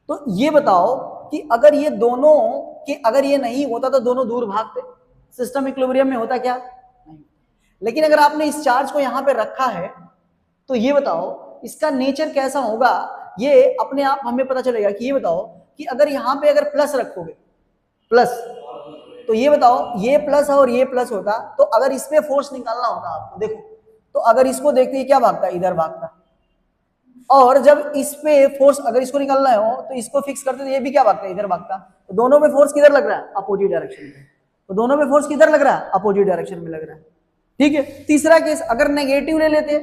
तो ये बताओ कि अगर ये दोनों कि अगर ये नहीं होता तो दोनों दूर भागते, सिस्टम इक्विलिब्रियम में होता क्या? नहीं। लेकिन अगर आपने इस चार्ज को यहां पे रखा है तो ये बताओ इसका नेचर कैसा होगा, ये अपने आप हमें पता चलेगा। कि ये बताओ कि अगर यहां पे अगर प्लस रखोगे, प्लस, तो ये बताओ ये प्लस और ये प्लस होता, तो अगर इस पे फोर्स निकालना होता आपको, देखो तो अगर इसको देखते ही क्या भागता, इधर भागता, और जब इस पे फोर्स अगर इसको निकालना हो तो इसको फिक्स करते तो ये भी क्या भागता, इधर भागता। तो दोनों पे फोर्स किधर लग रहा है, अपोजिट डायरेक्शन में। तो दोनों पे फोर्स किधर लग रहा है, अपोजिट डायरेक्शन में लग रहा है। ठीक है। तीसरा केस, अगर नेगेटिव ले लेते,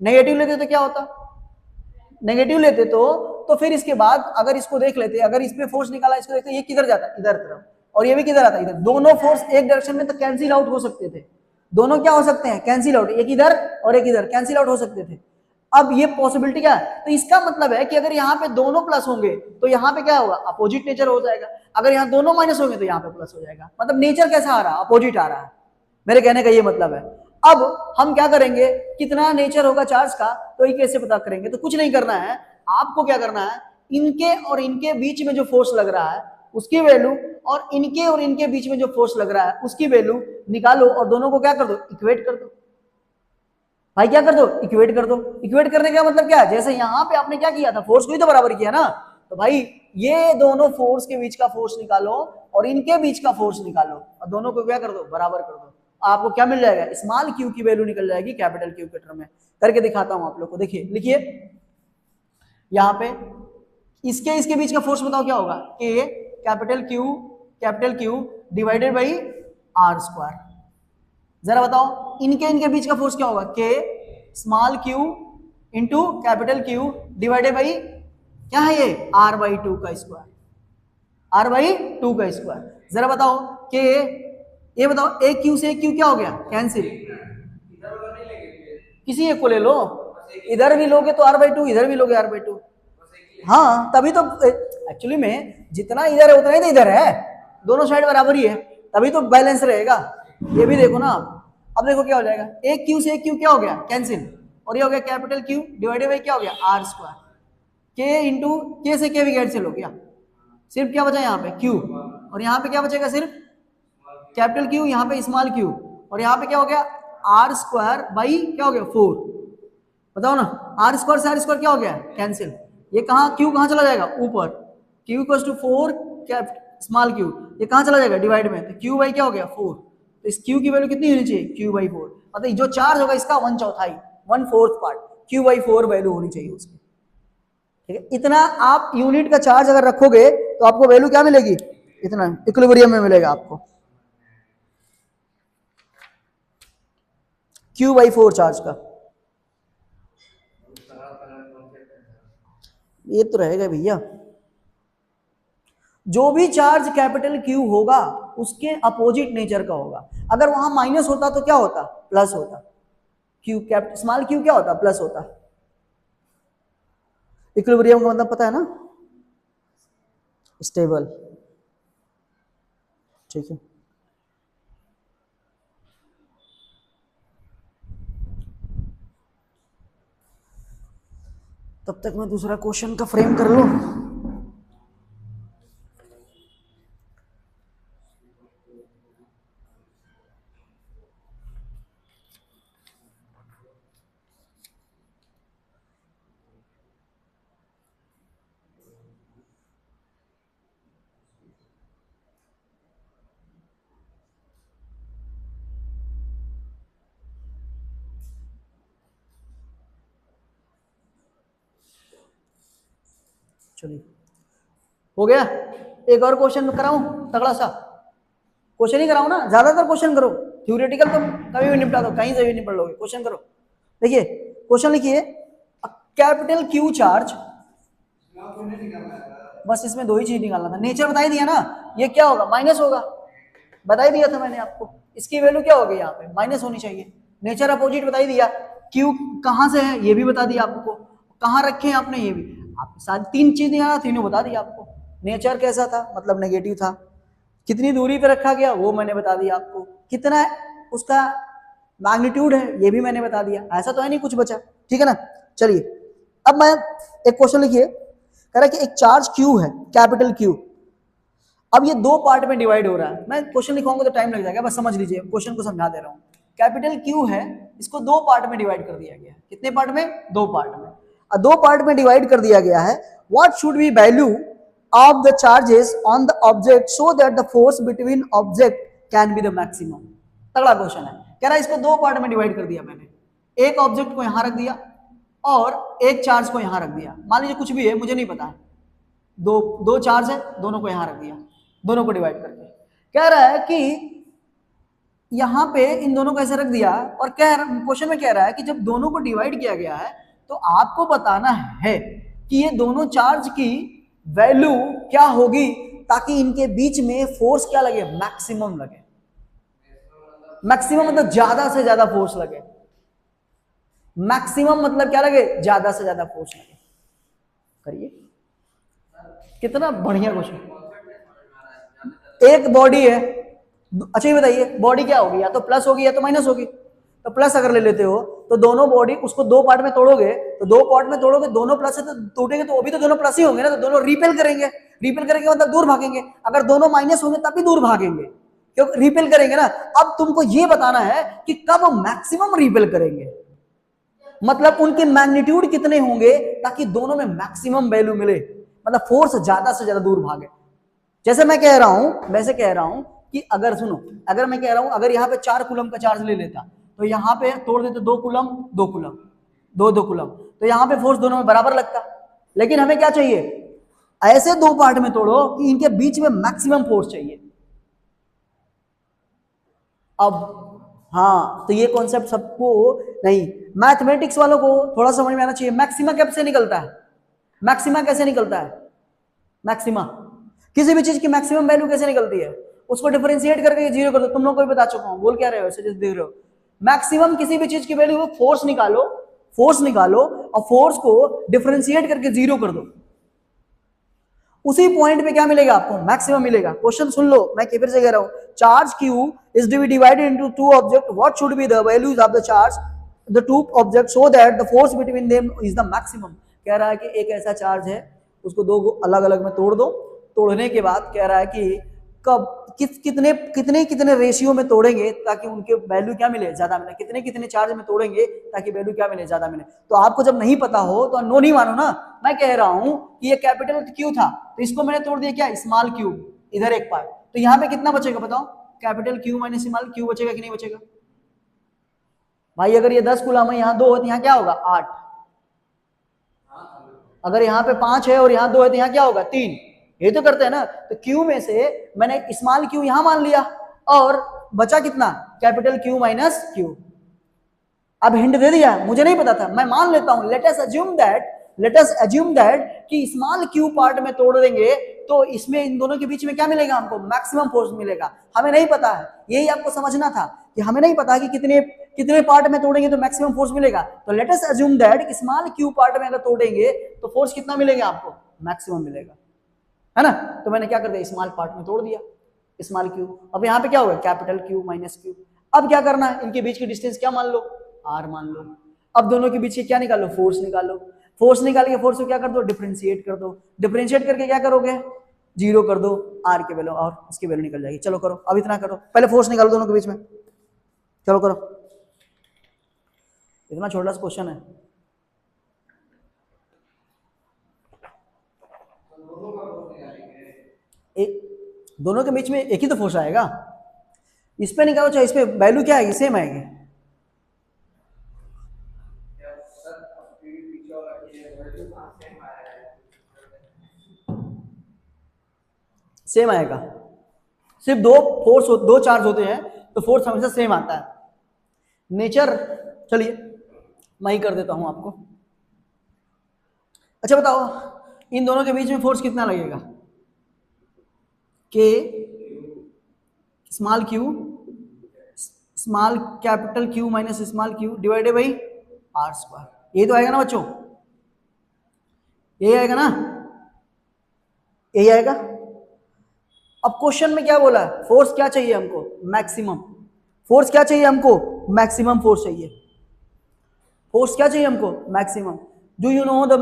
नेगेटिव लेते तो क्या होता, नेगेटिव लेते तो फिर इसके बाद अगर इसको देख लेते, अगर इस पे फोर्स निकाला, इसको देखते, ये किधर जाता, इधर तरफ, और ये भी किधर आता, इधर। दोनों फोर्स एक डायरेक्शन में तो कैंसिल आउट हो सकते थे, दोनों क्या हो सकते हैं, कैंसिल आउट, एक इधर और एक इधर कैंसिल आउट हो सकते थे। अब ये पॉसिबिलिटी क्या है, तो इसका मतलब है कि अगर यहाँ पे दोनों प्लस होंगे तो यहाँ पे क्या होगा, अपोजिट नेचर हो जाएगा। अगर यहाँ दोनों माइनस होंगे तो यहाँ पे प्लस हो जाएगा। मतलब नेचर कैसा आ रहा है, अपोजिट आ रहा है। मेरे कहने का ये मतलब है। अब हम क्या करेंगे, कितना नेचर होगा चार्ज का, तो ये कैसे पता करेंगे? तो कुछ नहीं करना है, आपको क्या करना है, इनके और इनके बीच में जो फोर्स लग रहा है उसकी वैल्यू, और इनके बीच में जो फोर्स लग रहा है उसकी वैल्यू निकालो, और दोनों को क्या कर दो, इक्वेट कर दो। भाई क्या कर दो, इक्वेट कर दो। इक्वेट करने का मतलब क्या है, जैसे यहां पे आपने क्या किया था, फोर्स को ही तो बराबर किया ना। तो भाई ये दोनों फोर्स के बीच का फोर्स निकालो और इनके बीच का फोर्स निकालो, और दोनों को क्या कर दो, बराबर कर दो। आपको क्या मिल जाएगा, स्मॉल क्यू की वैल्यू निकल जाएगी कैपिटल क्यू के टर्म में। करके दिखाता हूं आप लोग को, देखिए लिखिए यहां पे, इसके इसके बीच का फोर्स बताओ क्या होगा, k capital q divided by r square. जरा बताओ इनके इनके बीच का फोर्स क्या होगा, के small q into capital q divided by क्या है ये, आर बाई टू का स्क्वायर, आर बाई टू का स्क्वायर। जरा बताओ के, ये बताओ एक क्यू से एक क्यू क्या हो गया, कैंसिल, किसी एक को ले लो, इधर भी लोगे तो आर बाई टू, इधर भी लोगे आर बाई टू। हाँ तभी तो एक्चुअली में जितना इधर है उतना ही तो इधर है, दोनों साइड बराबर ही है, तभी तो बैलेंस रहेगा। ये भी देखो ना आप। अब देखो क्या हो जाएगा, एक क्यू से एक क्यू क्या हो गया, कैंसिल, और ये हो गया कैपिटल क्यू डिवाइडेड बाई क्या हो गया, आर स्क्वायर। के इंटू के से के भी कैंसिल हो गया, सिर्फ क्या बचा यहाँ पे क्यू, और यहाँ पे क्या बचेगा, सिर्फ कैपिटल क्यू, यहाँ पे स्मॉल क्यू, और यहाँ पे क्या हो गया, आर स्क्वायर बाई क्या हो गया, 4। बताओ ना, आर स्क्वायर से आर स्क्वायर क्या हो गया, कैंसिल। ये कहाँ, क्यू कहाँ चला जाएगा, ऊपर, q equal to 4 small q, ये कहाँ चला जाएगा, डिवाइड में, तो क्यू बाई क्या हो गया, 4। तो इस क्यू की वैल्यू कितनी होनी चाहिए, क्यू बाई 4। मतलब जो चार्ज होगा इसका 1/4, 1/4 पार्ट क्यू बाई 4 वैल्यू होनी चाहिए उसकी। ठीक है, इतना आप यूनिट का चार्ज अगर रखोगे तो आपको वैल्यू क्या मिलेगी, इतना इक्विलिब्रियम में मिलेगा आपको, क्यू बाई 4 चार्ज का। ये तो रहेगा भैया, जो भी चार्ज कैपिटल क्यू होगा उसके अपोजिट नेचर का होगा। अगर वहां माइनस होता तो क्या होता, प्लस होता। क्यू स्मॉल क्यू क्या होता, प्लस होता। इक्विलिब्रियम का मतलब पता है ना, स्टेबल। ठीक है, तब तक मैं दूसरा क्वेश्चन का फ्रेम कर लूं। चलिए हो गया। एक और क्वेश्चन कराऊं तगड़ा सा, क्वेश्चन ही कराऊं ना, ज्यादातर क्वेश्चन करो, थ्योरेटिकल तो कभी भी निपटा दो, कहीं से भी नहीं पढ़ लोगे, क्वेश्चन करो। देखिए क्वेश्चन लिखिए, कैपिटल क्यू चार्ज, बस इसमें दो ही चीज निकालना था, नेचर बता ही दिया ना, ये क्या होगा माइनस होगा, बता ही दिया था मैंने आपको, इसकी वैल्यू क्या होगी यहाँ पे माइनस होनी चाहिए, नेचर अपोजिट बता ही दिया, क्यू कहाँ से है ये भी बता दिया आपको, कहाँ रखे हैं आपने ये भी, आप सारी तीन चीज निकाला, तीनों बता दिया आपको, नेचर कैसा था मतलब नेगेटिव था, कितनी दूरी पे रखा गया वो मैंने बता दिया आपको, कितना उसका मैग्नीट्यूड है ये भी मैंने बता दिया, ऐसा तो है नहीं कुछ बचा, ठीक है ना। चलिए अब मैं एक क्वेश्चन लिखिए, कह रहा है कि एक चार्ज क्यू है, कैपिटल क्यू, अब ये दो पार्ट में डिवाइड हो रहा है, मैं क्वेश्चन लिखवाऊंगा तो टाइम लग जाएगा, बस समझ लीजिए क्वेश्चन को समझा दे रहा हूँ। कैपिटल क्यू है, इसको दो पार्ट में डिवाइड कर दिया गया है, कितने पार्ट में, दो पार्ट में, दो पार्ट में डिवाइड कर दिया गया है। What should B value of the charges on the object so that the force between object can be the maximum. तगड़ा क्वेश्चन है, कह रहा है इसको दो पार्ट में डिवाइड कर दिया मैंने, एक ऑब्जेक्ट को यहां रख दिया और एक चार्ज को यहां रख दिया, मान लीजिए कुछ भी है मुझे नहीं पता है, दो दो चार्ज है, दोनों को यहां रख दिया, दोनों को डिवाइड करके कह रहा है कि यहां पे इन दोनों को ऐसे रख दिया, और क्वेश्चन में कह रहा है कि जब दोनों को डिवाइड किया गया है तो आपको बताना है कि ये दोनों चार्ज की वैल्यू क्या होगी ताकि इनके बीच में फोर्स क्या लगे, मैक्सिमम लगे, मैक्सिमम मतलब ज्यादा से ज्यादा फोर्स लगे, मैक्सिमम मतलब क्या लगे, ज्यादा से ज्यादा फोर्स लगे। करिए, कितना बढ़िया क्वेश्चन, एक बॉडी है, अच्छा ये बताइए बॉडी क्या होगी, या तो प्लस होगी या तो माइनस होगी, तो प्लस अगर ले लेते हो तो दोनों बॉडी उसको दो पार्ट में तोड़ोगे, तो दो पार्ट में तोड़ोगे, दोनों प्लस है तो टूटेंगे तो वो भी तो दोनों प्लस ही होंगे ना, तो दोनों रिपेल करेंगे, रिपेल करेंगे मतलब दूर भागेंगे, अगर दोनों माइनस होंगे तब भी दूर भागेंगे क्योंकि रिपेल करेंगे ना। अब तुमको ये बताना है कि कब मैक्सिमम रिपेल करेंगे, मतलब उनके मैग्नीट्यूड कितने होंगे ताकि दोनों में मैक्सिमम वैल्यू मिले, मतलब फोर्स ज्यादा से ज्यादा दूर भागे। जैसे मैं कह रहा हूं, वैसे कह रहा हूं कि अगर सुनो, अगर मैं कह रहा हूं अगर यहाँ पे 4 कूलम का चार्ज ले लेता तो यहाँ पे तोड़ देते 2 कूलम 2 कूलम 2 कूलम, तो यहाँ पे फोर्स दोनों में बराबर लगता, लेकिन हमें क्या चाहिए, ऐसे दो पार्ट में तोड़ो कि इनके बीच में मैक्सिमम फोर्स चाहिए। अब हाँ, तो ये कॉन्सेप्ट सबको नहीं, मैथमेटिक्स वालों को थोड़ा समझ में आना चाहिए, मैक्सिमा कैसे निकलता है, मैक्सिमा कैसे निकलता है, मैक्सिमा किसी भी चीज की मैक्सिमम वैल्यू कैसे निकलती है, उसको डिफरेंशिएट करके जीरो कर दो, तुम लोग को भी बता चुका हूं, बोल क्या रहे हो ऐसे जैसे देख रहे हो, मैक्सिमम किसी भी चीज की वैल्यू, फोर्स निकालो, फोर्स निकालो और फोर्स को डिफरेंशिएट करके जीरो कर दो, उसी पॉइंट पे क्या मिलेगा आपको, मैक्सिमम मिलेगा। क्वेश्चन सुन लो, मैं फिर से कह रहा हूं, charge q is to be divided into two object, what should be the values of the charge the two object so that the force between them is the maximum. कह रहा है कि एक ऐसा चार्ज है उसको दो अलग अलग में तोड़ दो, तोड़ने के बाद कह रहा है कि कब कितने कितने कितने रेशियो में तोड़ेंगे ताकि उनके वैल्यू क्या मिले, ज्यादा मिले, कितने कितने चार्ज में तोड़ेंगे ताकि वैल्यू क्या मिले, ज्यादा मिले। तो आपको जब नहीं पता हो तो नो नहीं मानो ना, मैं कह रहा हूं कि ये कैपिटल क्यू था तो इसको मैंने तोड़ दिया क्या, स्मॉल क्यू, इधर एक पार्ट, तो यहाँ पे कितना बचेगा बताओ, capital q minus small Q बचेगा कि नहीं बचेगा भाई, अगर ये 10 कूलम है, यहाँ 2 है तो यहाँ क्या होगा 8, अगर यहाँ पे 5 है और यहाँ 2 है तो यहाँ क्या होगा 3, ये तो करते हैं ना। तो क्यू में से मैंने स्मॉल क्यू यहां मान लिया और बचा कितना, कैपिटल क्यू माइनस क्यू। अब हिंट दे दिया, मुझे नहीं पता था, मैं मान लेता हूं, लेट अस अज्यूम दैट कि स्मॉल क्यू पार्ट में तोड़ देंगे तो इसमें इन दोनों के बीच में क्या मिलेगा हमको, मैक्सिमम फोर्स मिलेगा। हमें नहीं पता है, यही आपको समझना था कि हमें नहीं पता कि कितने कितने पार्ट में तोड़ेंगे तो मैक्सिमम फोर्स मिलेगा। तो let us assume that small Q part में अगर तोड़ेंगे तो फोर्स कितना मिलेगा आपको, मैक्सिमम मिलेगा, है ना। तो मैंने क्या कर दिया, स्मॉल पार्ट में तोड़ दिया स्मॉल क्यू, अब यहाँ पे क्या होगा कैपिटल क्यू माइनस क्यू। अब क्या करना है, इनके बीच की डिस्टेंस क्या मान लो, आर मान लो। अब दोनों के बीच क्या निकालो, फोर्स निकालो, फोर्स निकाल के फोर्स को क्या कर दो, डिफरेंशिएट कर दो, डिफरेंशिएट करके क्या करोगे, जीरो कर दो, आर के वैल्यू और उसकी वैल्यू निकल जाएगी। चलो करो, अब इतना करो, पहले फोर्स निकालो दोनों के बीच में, चलो करो, इतना छोटा सा क्वेश्चन है। दोनों के बीच में एक ही तो फोर्स आएगा, इस पे निकालो चाहे इस पे, वैल्यू क्या आएगी, सेम आएगी। सेम आएगा। सिर्फ दो चार्ज होते हैं तो फोर्स हमेशा सेम आता है। नेचर, चलिए मैं ही कर देता हूं आपको। अच्छा बताओ, इन दोनों के बीच में फोर्स कितना लगेगा? K small q small capital q minus small q divided by r square. ये तो आएगा ना बच्चों, यही आएगा ना, यही आएगा। अब क्वेश्चन में क्या बोला है? फोर्स क्या चाहिए हमको? मैक्सिमम फोर्स क्या चाहिए हमको? मैक्सिमम फोर्स चाहिए। फोर्स क्या चाहिए हमको? Maximum. Do you know the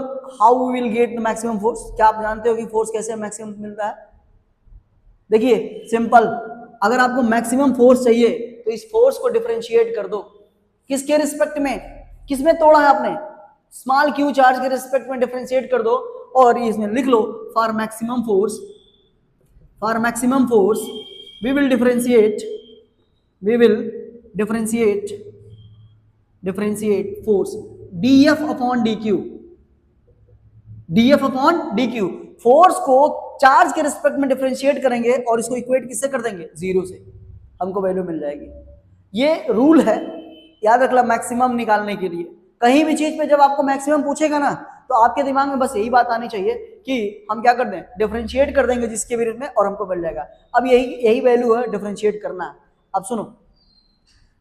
how we will get the maximum force? क्या आप जानते हो कि फोर्स कैसे मैक्सिमम मिलता है? देखिए सिंपल, अगर आपको मैक्सिमम फोर्स चाहिए तो इस फोर्स को डिफरेंशिएट कर दो। किसके रिस्पेक्ट में? किसमें तोड़ा है आपने? स्मॉल क्यू चार्ज के रिस्पेक्ट में डिफरेंशिएट कर दो और इसमें लिख लो for maximum force we will differentiate force dF upon dQ। Force को चार्ज के रिस्पेक्ट में डिफरेंशिएट करेंगे और इसको इक्वेट किससे कर देंगे? जीरो से, हमको वैल्यू मिल जाएगी। ये रूल है, याद रखना मैक्सिमम निकालने के लिए। कहीं भी चीज पे जब आपको मैक्सिमम पूछेगा ना तो आपके दिमाग में बस यही बात आनी चाहिए कि हम क्या कर दें? डिफरेंशिएट कर देंगे जिसके विरुद्ध में और हमको मिल जाएगा। अब यही वैल्यू है, डिफरेंशिएट करना है। अब सुनो,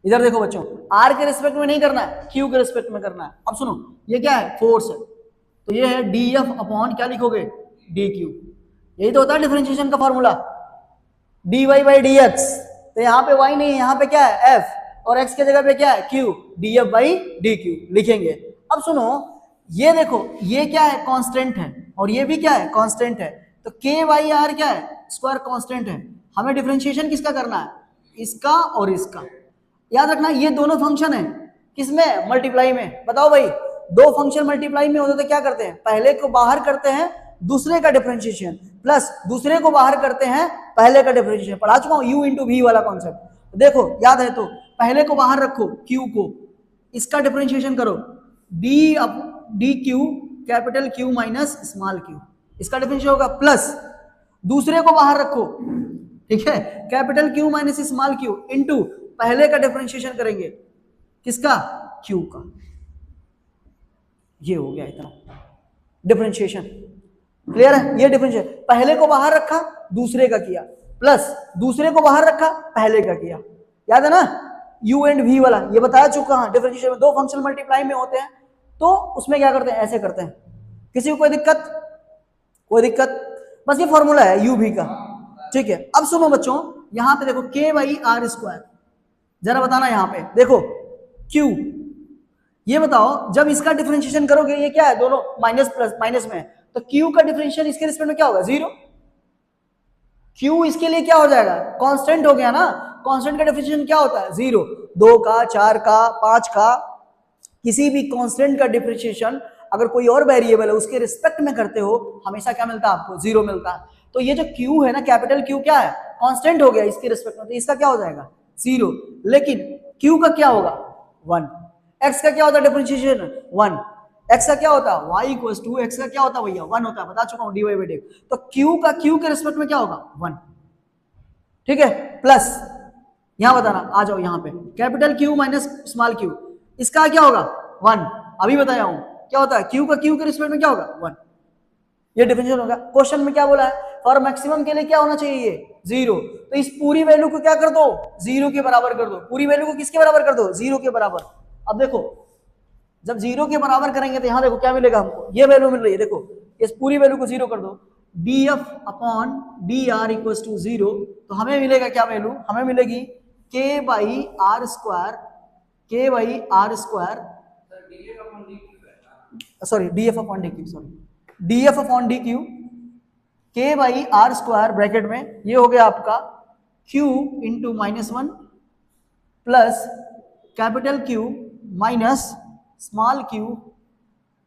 इधर देखो बच्चों, आर के रिस्पेक्ट में नहीं करना है, क्यू के रिस्पेक्ट में करना है। अब सुनो, ये क्या है? फोर्स है, तो ये है डी एफ अपॉन क्या लिखोगे? D q. यही तो होता है डिफरेंशिएशन का formula, d y by d x. तो यहाँ पे वाई नहीं है, यहाँ पे क्या है? एफ, और एक्स के जगह पे क्या है? Q. D F by D Q लिखेंगे। अब सुनो, ये देखो, ये क्या है? कांस्टेंट है, और ये भी क्या है? कांस्टेंट है। तो के वाई आर क्या है? स्क्वायर कांस्टेंट है। हमें डिफरेंशिएशन किसका करना है? इसका और इसका। याद रखना ये दोनों फंक्शन है किसमें? मल्टीप्लाई में। बताओ भाई, दो फंक्शन मल्टीप्लाई में होते तो क्या करते हैं? पहले को बाहर करते हैं, दूसरे का डिफरेंशिएशन, प्लस दूसरे को बाहर करते हैं, पहले का डिफरेंशिएशन। पढ़ा चुका हूं यू इंटू वी वाला कॉन्सेप्ट। देखो याद है तो पहले को बाहर रखो, क्यू को, इसका डिफरेंशिएशन करो, D Q capital q minus small Q, इसका डिफरेंशिएशन होगा, प्लस दूसरे को बाहर रखो, ठीक है, capital q minus small q into पहले का डिफरेंशिएशन करेंगे, किसका? क्यू का। ये हो गया इतना डिफरेंशिएशन। क्लियर है? ये डिफरेंशिएशन, पहले को बाहर रखा, दूसरे का किया, प्लस दूसरे को बाहर रखा, पहले का किया। याद है ना यू एंड वी वाला? ये बताया चुका हूं, डिफरेंशिएशन में दो फंक्शन मल्टीप्लाई में होते हैं तो उसमें क्या करते हैं? ऐसे करते हैं। किसी को कोई दिक्कत? कोई दिक्कत? बस ये फॉर्मूला है यू वी का, ठीक है। अब सुनो बच्चों, यहां पे देखो के बाई आर स्क्वायर, जरा बताना यहां पे देखो क्यू, ये बताओ जब इसका डिफरेंशिएशन करोगे, ये क्या है? दोनों माइनस प्लस माइनस में है, तो क्यू का डिफरेंशिएशन इसके रिस्पेक्ट में क्या होगा? जीरो। क्यू इसके लिए क्या हो जाएगा? कांस्टेंट हो गया ना, कांस्टेंट का डिफरेंशिएशन क्या होता है? जीरो। 2 का, 4 का, 5 का, किसी भी कांस्टेंट का डिफरेंशिएशन अगर कोई और वेरिएबल है उसके रिस्पेक्ट में करते हो, हमेशा क्या मिलता है आपको? जीरो मिलता है। तो ये जो क्यू है ना, कैपिटल क्यू क्या है? कांस्टेंट हो गया इसके रिस्पेक्ट में, तो इसका क्या हो जाएगा? जीरो। लेकिन क्यू का क्या होगा? 1। एक्स का क्या होता है डिफरेंशिएशन? 1। एक्स का क्या होता है? y इक्वल्स टू एक्स का क्या होता है भैया? 1 होता है, बता चुका हूं dy बाई डी। तो क्यू का क्यू के रिस्पेक्ट में क्या होगा? 1, ठीक है। प्लस यहां बताना, आ जाओ यहां पे, capital q minus small Q, इसका क्या होगा? 1। अभी बताया हूं क्या होता है? क्यू का क्यू के रिस्पेक्ट में क्या होगा? 1। ये डिफरेंशिएशन होगा। क्वेश्चन में क्या बोला है? फॉर मैक्सिमम के लिए क्या होना चाहिए? ये जीरो। तो इस पूरी वैल्यू को क्या कर दो? जीरो के बराबर कर दो। पूरी वैल्यू को किसके बराबर कर दो? जीरो के बराबर। अब देखो जब जीरो के बराबर करेंगे तो यहां देखो क्या मिलेगा हमको? ये वैल्यू मिल रही है, देखो इस पूरी वैल्यू को जीरो कर दो, d f upon d r equal to zero. तो हमें मिलेगा क्या वैल्यू? हमें मिलेगी k by r square, k by r square, sorry d f upon d q, sorry d f upon d q, k by r square bracket में, ये हो गया आपका q into -1 plus capital q minus small q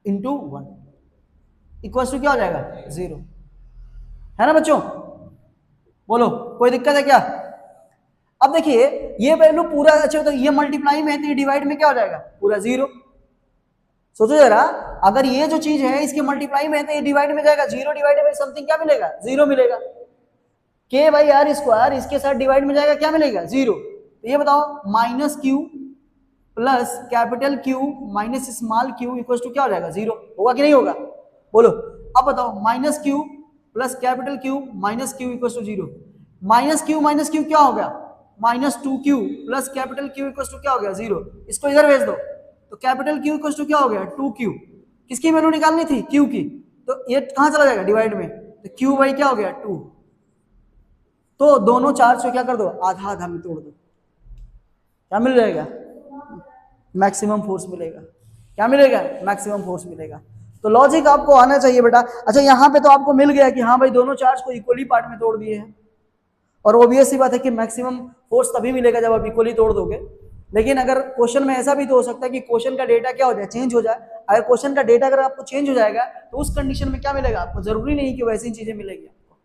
into 1 equal to क्या हो जाएगा? Zero. है ना बच्चों? बोलो कोई दिक्कत है क्या? अब देखिए ये वैल्यू पूरा, अच्छा तो ये मल्टीप्लाई में है तो ये डिवाइड में क्या हो जाएगा? पूरा जीरो। सोचो जरा, अगर ये जो चीज है इसके मल्टीप्लाई में है तो ये डिवाइड में जाएगा, जीरो डिवाइडेड बाय समथिंग क्या मिलेगा? जीरो मिलेगा। के बाई आर स्क्वायर इसके साथ डिवाइड में जाएगा, क्या मिलेगा? 0। तो ये बताओ minus q plus capital q minus small q equal to क्या हो जाएगा? 0। होगा कि नहीं होगा? बोलो। अब बताओ minus q plus capital q minus q equal to 0। Minus q क्या हो गया? Minus 2q plus capital q equal to क्या हो गया? 0। इसको इधर भेज दो तो कैपिटल क्यू इक्वल टू क्या हो गया? 2q। किसकी वैल्यू निकालनी थी? q की। तो ये कहां चला जाएगा? डिवाइड में। तो q बाई क्या हो गया? 2। तो दोनों चार्ज को क्या कर दो? आधा आधा में तोड़ दो। क्या मिल जाएगा? मैक्सिमम फोर्स मिलेगा। क्या मिलेगा? मैक्सिमम फोर्स मिलेगा। तो लॉजिक आपको आना चाहिए बेटा। अच्छा यहाँ पे तो आपको मिल गया कि हाँ भाई दोनों चार्ज को इक्वली पार्ट में तोड़ दिए हैं, और ऑब्वियस सी बात है कि मैक्सिमम फोर्स तभी मिलेगा जब आप इक्वली तोड़ दोगे। लेकिन अगर क्वेश्चन में ऐसा भी तो हो सकता है कि क्वेश्चन का डेटा क्या हो जाए? चेंज हो जाए। अगर क्वेश्चन का डेटा अगर आपको चेंज हो जाएगा तो उस कंडीशन में क्या मिलेगा आपको? जरूरी नहीं कि वैसी चीजें मिलेगी आपको।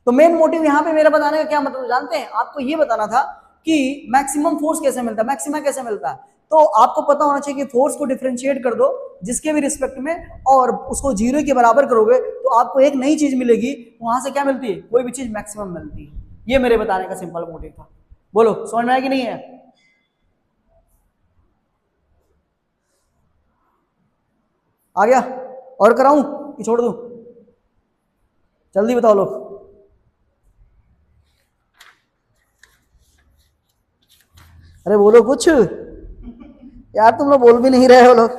तो मेन मोटिव यहाँ पे मेरा बताने का क्या मतलब जानते हैं? आपको ये बताना था कि मैक्सिमम फोर्स कैसे मिलता है, मैक्सिमा कैसे मिलता है। तो आपको पता होना चाहिए कि फोर्स को डिफरेंशिएट कर दो जिसके भी रिस्पेक्ट में, और उसको 0 के बराबर करोगे तो आपको एक नई चीज मिलेगी। वहां से क्या मिलती है? कोई भी चीज मैक्सिमम मिलती है। ये मेरे बताने का सिंपल मोटिव था। बोलो समझ में आया कि नहीं है? आ गया? और कराऊं कि छोड़ दूं? जल्दी बताओ लोग। अरे बोलो कुछ यार, तुम लोग बोल भी नहीं रहे हो लोग।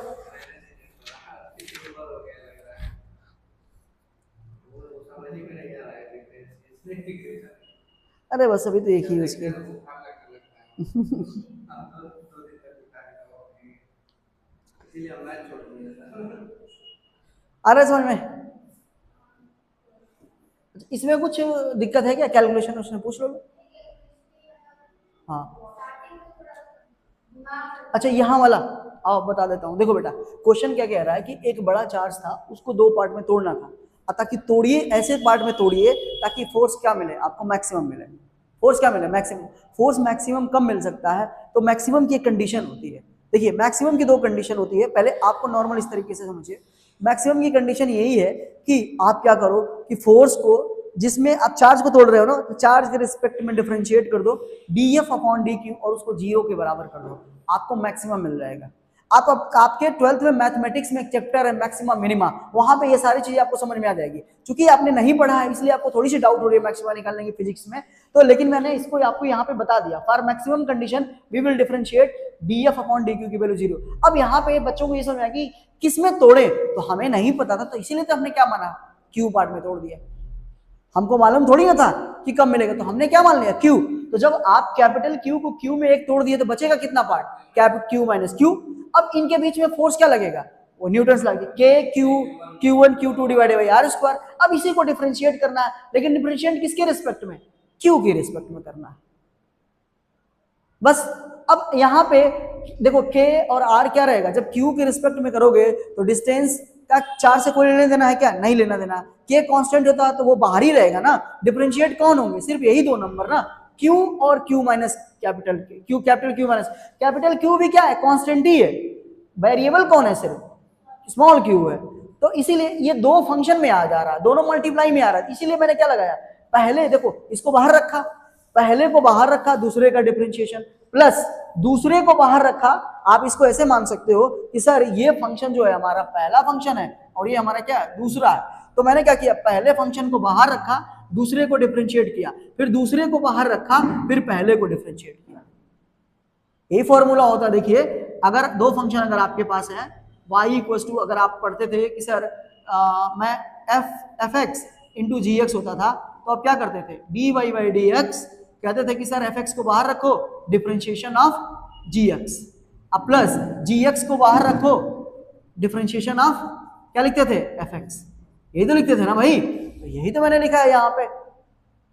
अरे बस अभी तो एक ही उसके आ रहा है समझ में? इसमें कुछ दिक्कत है क्या? कैलकुलेशन उसने पूछ लो। हाँ अच्छा यहाँ वाला आओ बता देता हूँ। देखो बेटा क्वेश्चन क्या कह रहा है कि एक बड़ा चार्ज था, उसको 2 पार्ट में तोड़ना था। ताकि तोड़िए, ऐसे पार्ट में तोड़िए ताकि फोर्स क्या मिले आपको? मैक्सिमम मिले। फोर्स क्या मिले? मैक्सिमम। फोर्स मैक्सिमम कब मिल सकता है? तो मैक्सिमम की एक कंडीशन होती है। देखिए मैक्सिमम की 2 कंडीशन होती है। पहले आपको नॉर्मल इस तरीके से समझिए। मैक्सिमम की कंडीशन यही है कि आप क्या करो कि फोर्स को, जिसमें आप चार्ज को तोड़ रहे हो ना, तो चार्ज के रिस्पेक्ट में डिफरेंशिएट कर दो df अपॉन dq और उसको 0 के बराबर कर दो, आपको मैक्सिमम मिल जाएगा। आपके 12th में मैथमेटिक्स में एक चैप्टर है मैक्सिमा मिनिमा, वहां पे ये सारी चीजें आपको समझ में आ जाएगी। क्योंकि आपने नहीं पढ़ा है इसलिए आपको थोड़ी सी डाउट हो रही है मैक्सिमा निकालने की फिजिक्स में। तो लेकिन मैंने इसको आपको यहाँ पे बता दिया, for maximum condition we will differentiate df upon dq की वैल्यू 0। अब यहाँ पे बच्चों को ये समझ में आया कि किसमें तोड़े, तो हमें नहीं पता था, तो इसीलिए तो हमने क्या माना? क्यू पार्ट में तोड़ दिया। हमको मालूम थोड़ी ना था कि कब मिलेगा, तो हमने क्या मान लिया? क्यू। तो जब आप कैपिटल क्यू को क्यू में एक तोड़ दिए तो बचेगा कितना part? Capital q minus Q. अब इनके बीच में फोर्स क्या लगेगा? वो न्यूटन लगे, के क्यू1 क्यू2 डिवाइडेड बाई आर स्क्वायर। अब इसी को डिफरेंशिएट करना है, लेकिन डिफरेंशिएट किसके रिस्पेक्ट में? क्यू के रिस्पेक्ट में करना है बस। अब यहाँ पे देखो के और आर क्या रहेगा? जब क्यू के रिस्पेक्ट में करोगे तो डिस्टेंस का 4 से कोई लेना देना है क्या? नहीं लेना देना। के कांस्टेंट होता है तो वो बाहर ही रहेगा ना। डिफरेंशिएट कौन होंगे? सिर्फ यही 2 नंबर ना, क्यू और Q minus capital Q. Capital q minus capital Q भी क्या है? कांस्टेंट ही है। वेरिएबल कौन है? सिर्फ स्मॉल क्यू है। तो इसीलिए ये 2 फंक्शन में आ जा रहा है, दोनों मल्टीप्लाई में आ रहा है। इसीलिए मैंने क्या लगाया? पहले देखो इसको बाहर रखा, पहले को बाहर रखा, दूसरे का डिफरेंशिएशन, प्लस दूसरे को बाहर रखा। आप इसको ऐसे मान सकते हो कि सर ये फंक्शन जो है हमारा पहला फंक्शन है और ये हमारा क्या है? दूसरा है। तो मैंने क्या किया? पहले फंक्शन को बाहर रखा, दूसरे को डिफरेंशिएट किया, फिर दूसरे को बाहर रखा, फिर पहले को डिफरेंशिएट किया। यही फॉर्मूला होता है। देखिए अगर 2 फंक्शन अगर आपके पास है y इक्वल्स टू, अगर आप पढ़ते थे कि सर मैं f x into g x होता था, तो आप क्या करते थे? D y by d x, कहते थे कि सर एफ एक्स को बाहर रखो, डिफरेंशिएशन ऑफ जी एक्स, अब प्लस जी एक्स को बाहर रखो, डिफरेंशिएशन ऑफ क्या लिखते थे? F x. यही तो लिखते थे ना भाई, तो यही तो मैंने लिखा है यहाँ पे,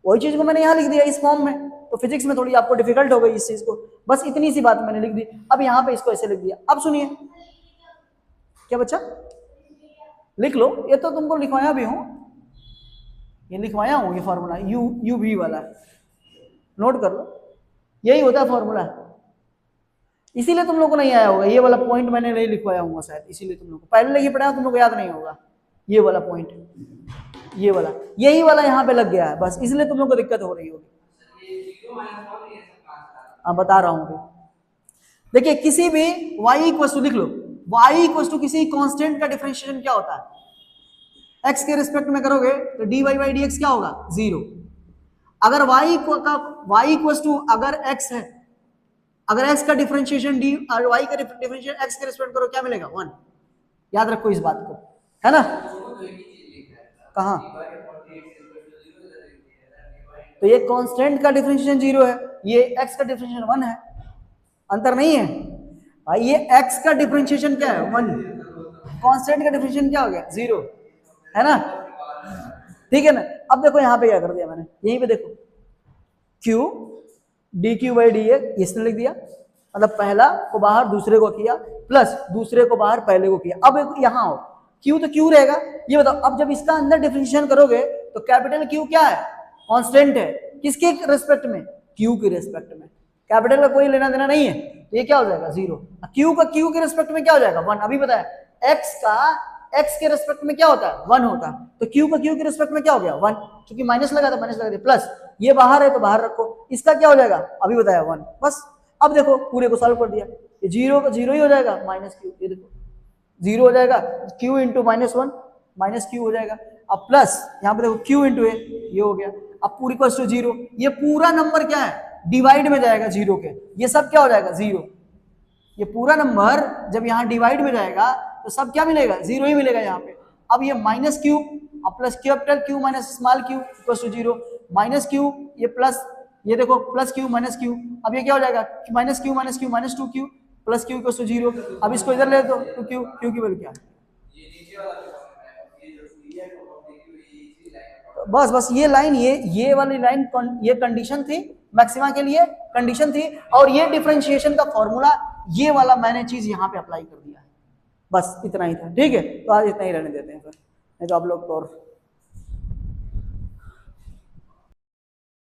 वही चीज को मैंने यहाँ लिख दिया इस फॉर्म में। तो फिजिक्स में थोड़ी आपको डिफिकल्ट हो गई इस चीज को, बस इतनी सी बात मैंने लिख दी। अब यहाँ पे इसको ऐसे लिख दिया। अब सुनिए क्या बच्चा, लिख लो, ये तो तुमको लिखवाया भी हूं, ये लिखवाया हूं, ये फॉर्मूला यू भी वाला, नोट कर लो, यही होता है फॉर्मूला। इसीलिए तुम लोग को नहीं आया होगा, ये वाला पॉइंट मैंने नहीं लिखवाया हूँ शायद, इसीलिए तुम लोग को पहले लिखे पढ़ा, तुम लोग को याद नहीं होगा ये वाला पॉइंट। ये वाला, यही वाला यहाँ पे लग गया है, बस इसलिए तुम लोग को दिक्कत हो रही होगी। हाँ बता रहा हूँ। देखिए किसी भी y इक्वल टू लिख लो, y इक्वल टू किसी कांस्टेंट का डिफरेंशिएशन क्या होता है, x के रिस्पेक्ट में करोगे तो dy बाई dx क्या होगा, 0। अगर y इक्वल टू अगर x है, अगर x का डिफरेंशिएशन डी और y का डिफरेंशिएशन x के रिस्पेक्ट करो क्या मिलेगा, 1। याद रखो इस बात को, है ना। कहाँ, तो ये कांस्टेंट का डिफरेंशिएशन 0 है, ये x का डिफरेंशिएशन 1 है, अंतर नहीं है भाई। ये x का डिफरेंशिएशन क्या है, 1, कांस्टेंट का डिफरेंशिएशन क्या हो गया, 0, है ना। ठीक है ना। अब देखो यहाँ पे क्या कर दिया मैंने, यहीं पे देखो q dq बाई dx इसने लिख दिया, मतलब पहला को बाहर दूसरे को किया, प्लस दूसरे को बाहर पहले को किया। अब यहाँ हो, q तो q रहेगा। ये बताओ अब जब इसका अंदर डिफरेंशिएशन करोगे तो कैपिटल q क्या है, कांस्टेंट है, किसके रेस्पेक्ट में, q के रेस्पेक्ट में, कैपिटल का कोई लेना देना नहीं है, तो ये क्या हो जाएगा 0। q का q के रेस्पेक्ट में क्या हो जाएगा 1, अभी बताया। x का x के रेस्पेक्ट में क्या होता है, 1 होता है, तो q का q के रेस्पेक्ट में क्या हो गया 1, क्योंकि माइनस लगा था माइनस लगा दिया, प्लस ये बाहर है तो बाहर रखो, इसका क्या हो जाएगा, अभी बताया 1, बस। अब देखो पूरे को सॉल्व कर दिया, ये 0 का 0 ही हो जाएगा, माइनस q, ये देखो 0 हो जाएगा, q इंटू -1 माइनस q हो जाएगा, अब प्लस यहाँ पे देखो q इंटू a, ये हो गया। अब पूरी इक्वल टू 0, ये पूरा नंबर क्या है, डिवाइड में जाएगा 0 के, ये सब क्या हो जाएगा 0। ये पूरा नंबर जब यहाँ डिवाइड में जाएगा तो सब क्या मिलेगा, 0 ही मिलेगा यहाँ पे। अब ये माइनस q अब plus capital q minus small q equal to 0, minus q ये प्लस, ये देखो प्लस q माइनस q, अब ये क्या हो जाएगा minus q minus q minus 2q plus q equal to 0। अब इसको इधर ले दो तो q की वैल्यू क्या है, बस बस ये लाइन, ये वाली लाइन, ये कंडीशन थी मैक्सिमा के लिए, कंडीशन थी, और ये डिफरेंशिएशन का फॉर्मूला, ये वाला मैंने चीज यहाँ पे अप्लाई कर दिया है, बस इतना ही था। ठीक है, तो आज इतना ही रहने देते हैं फिर, नहीं तो आप लोग और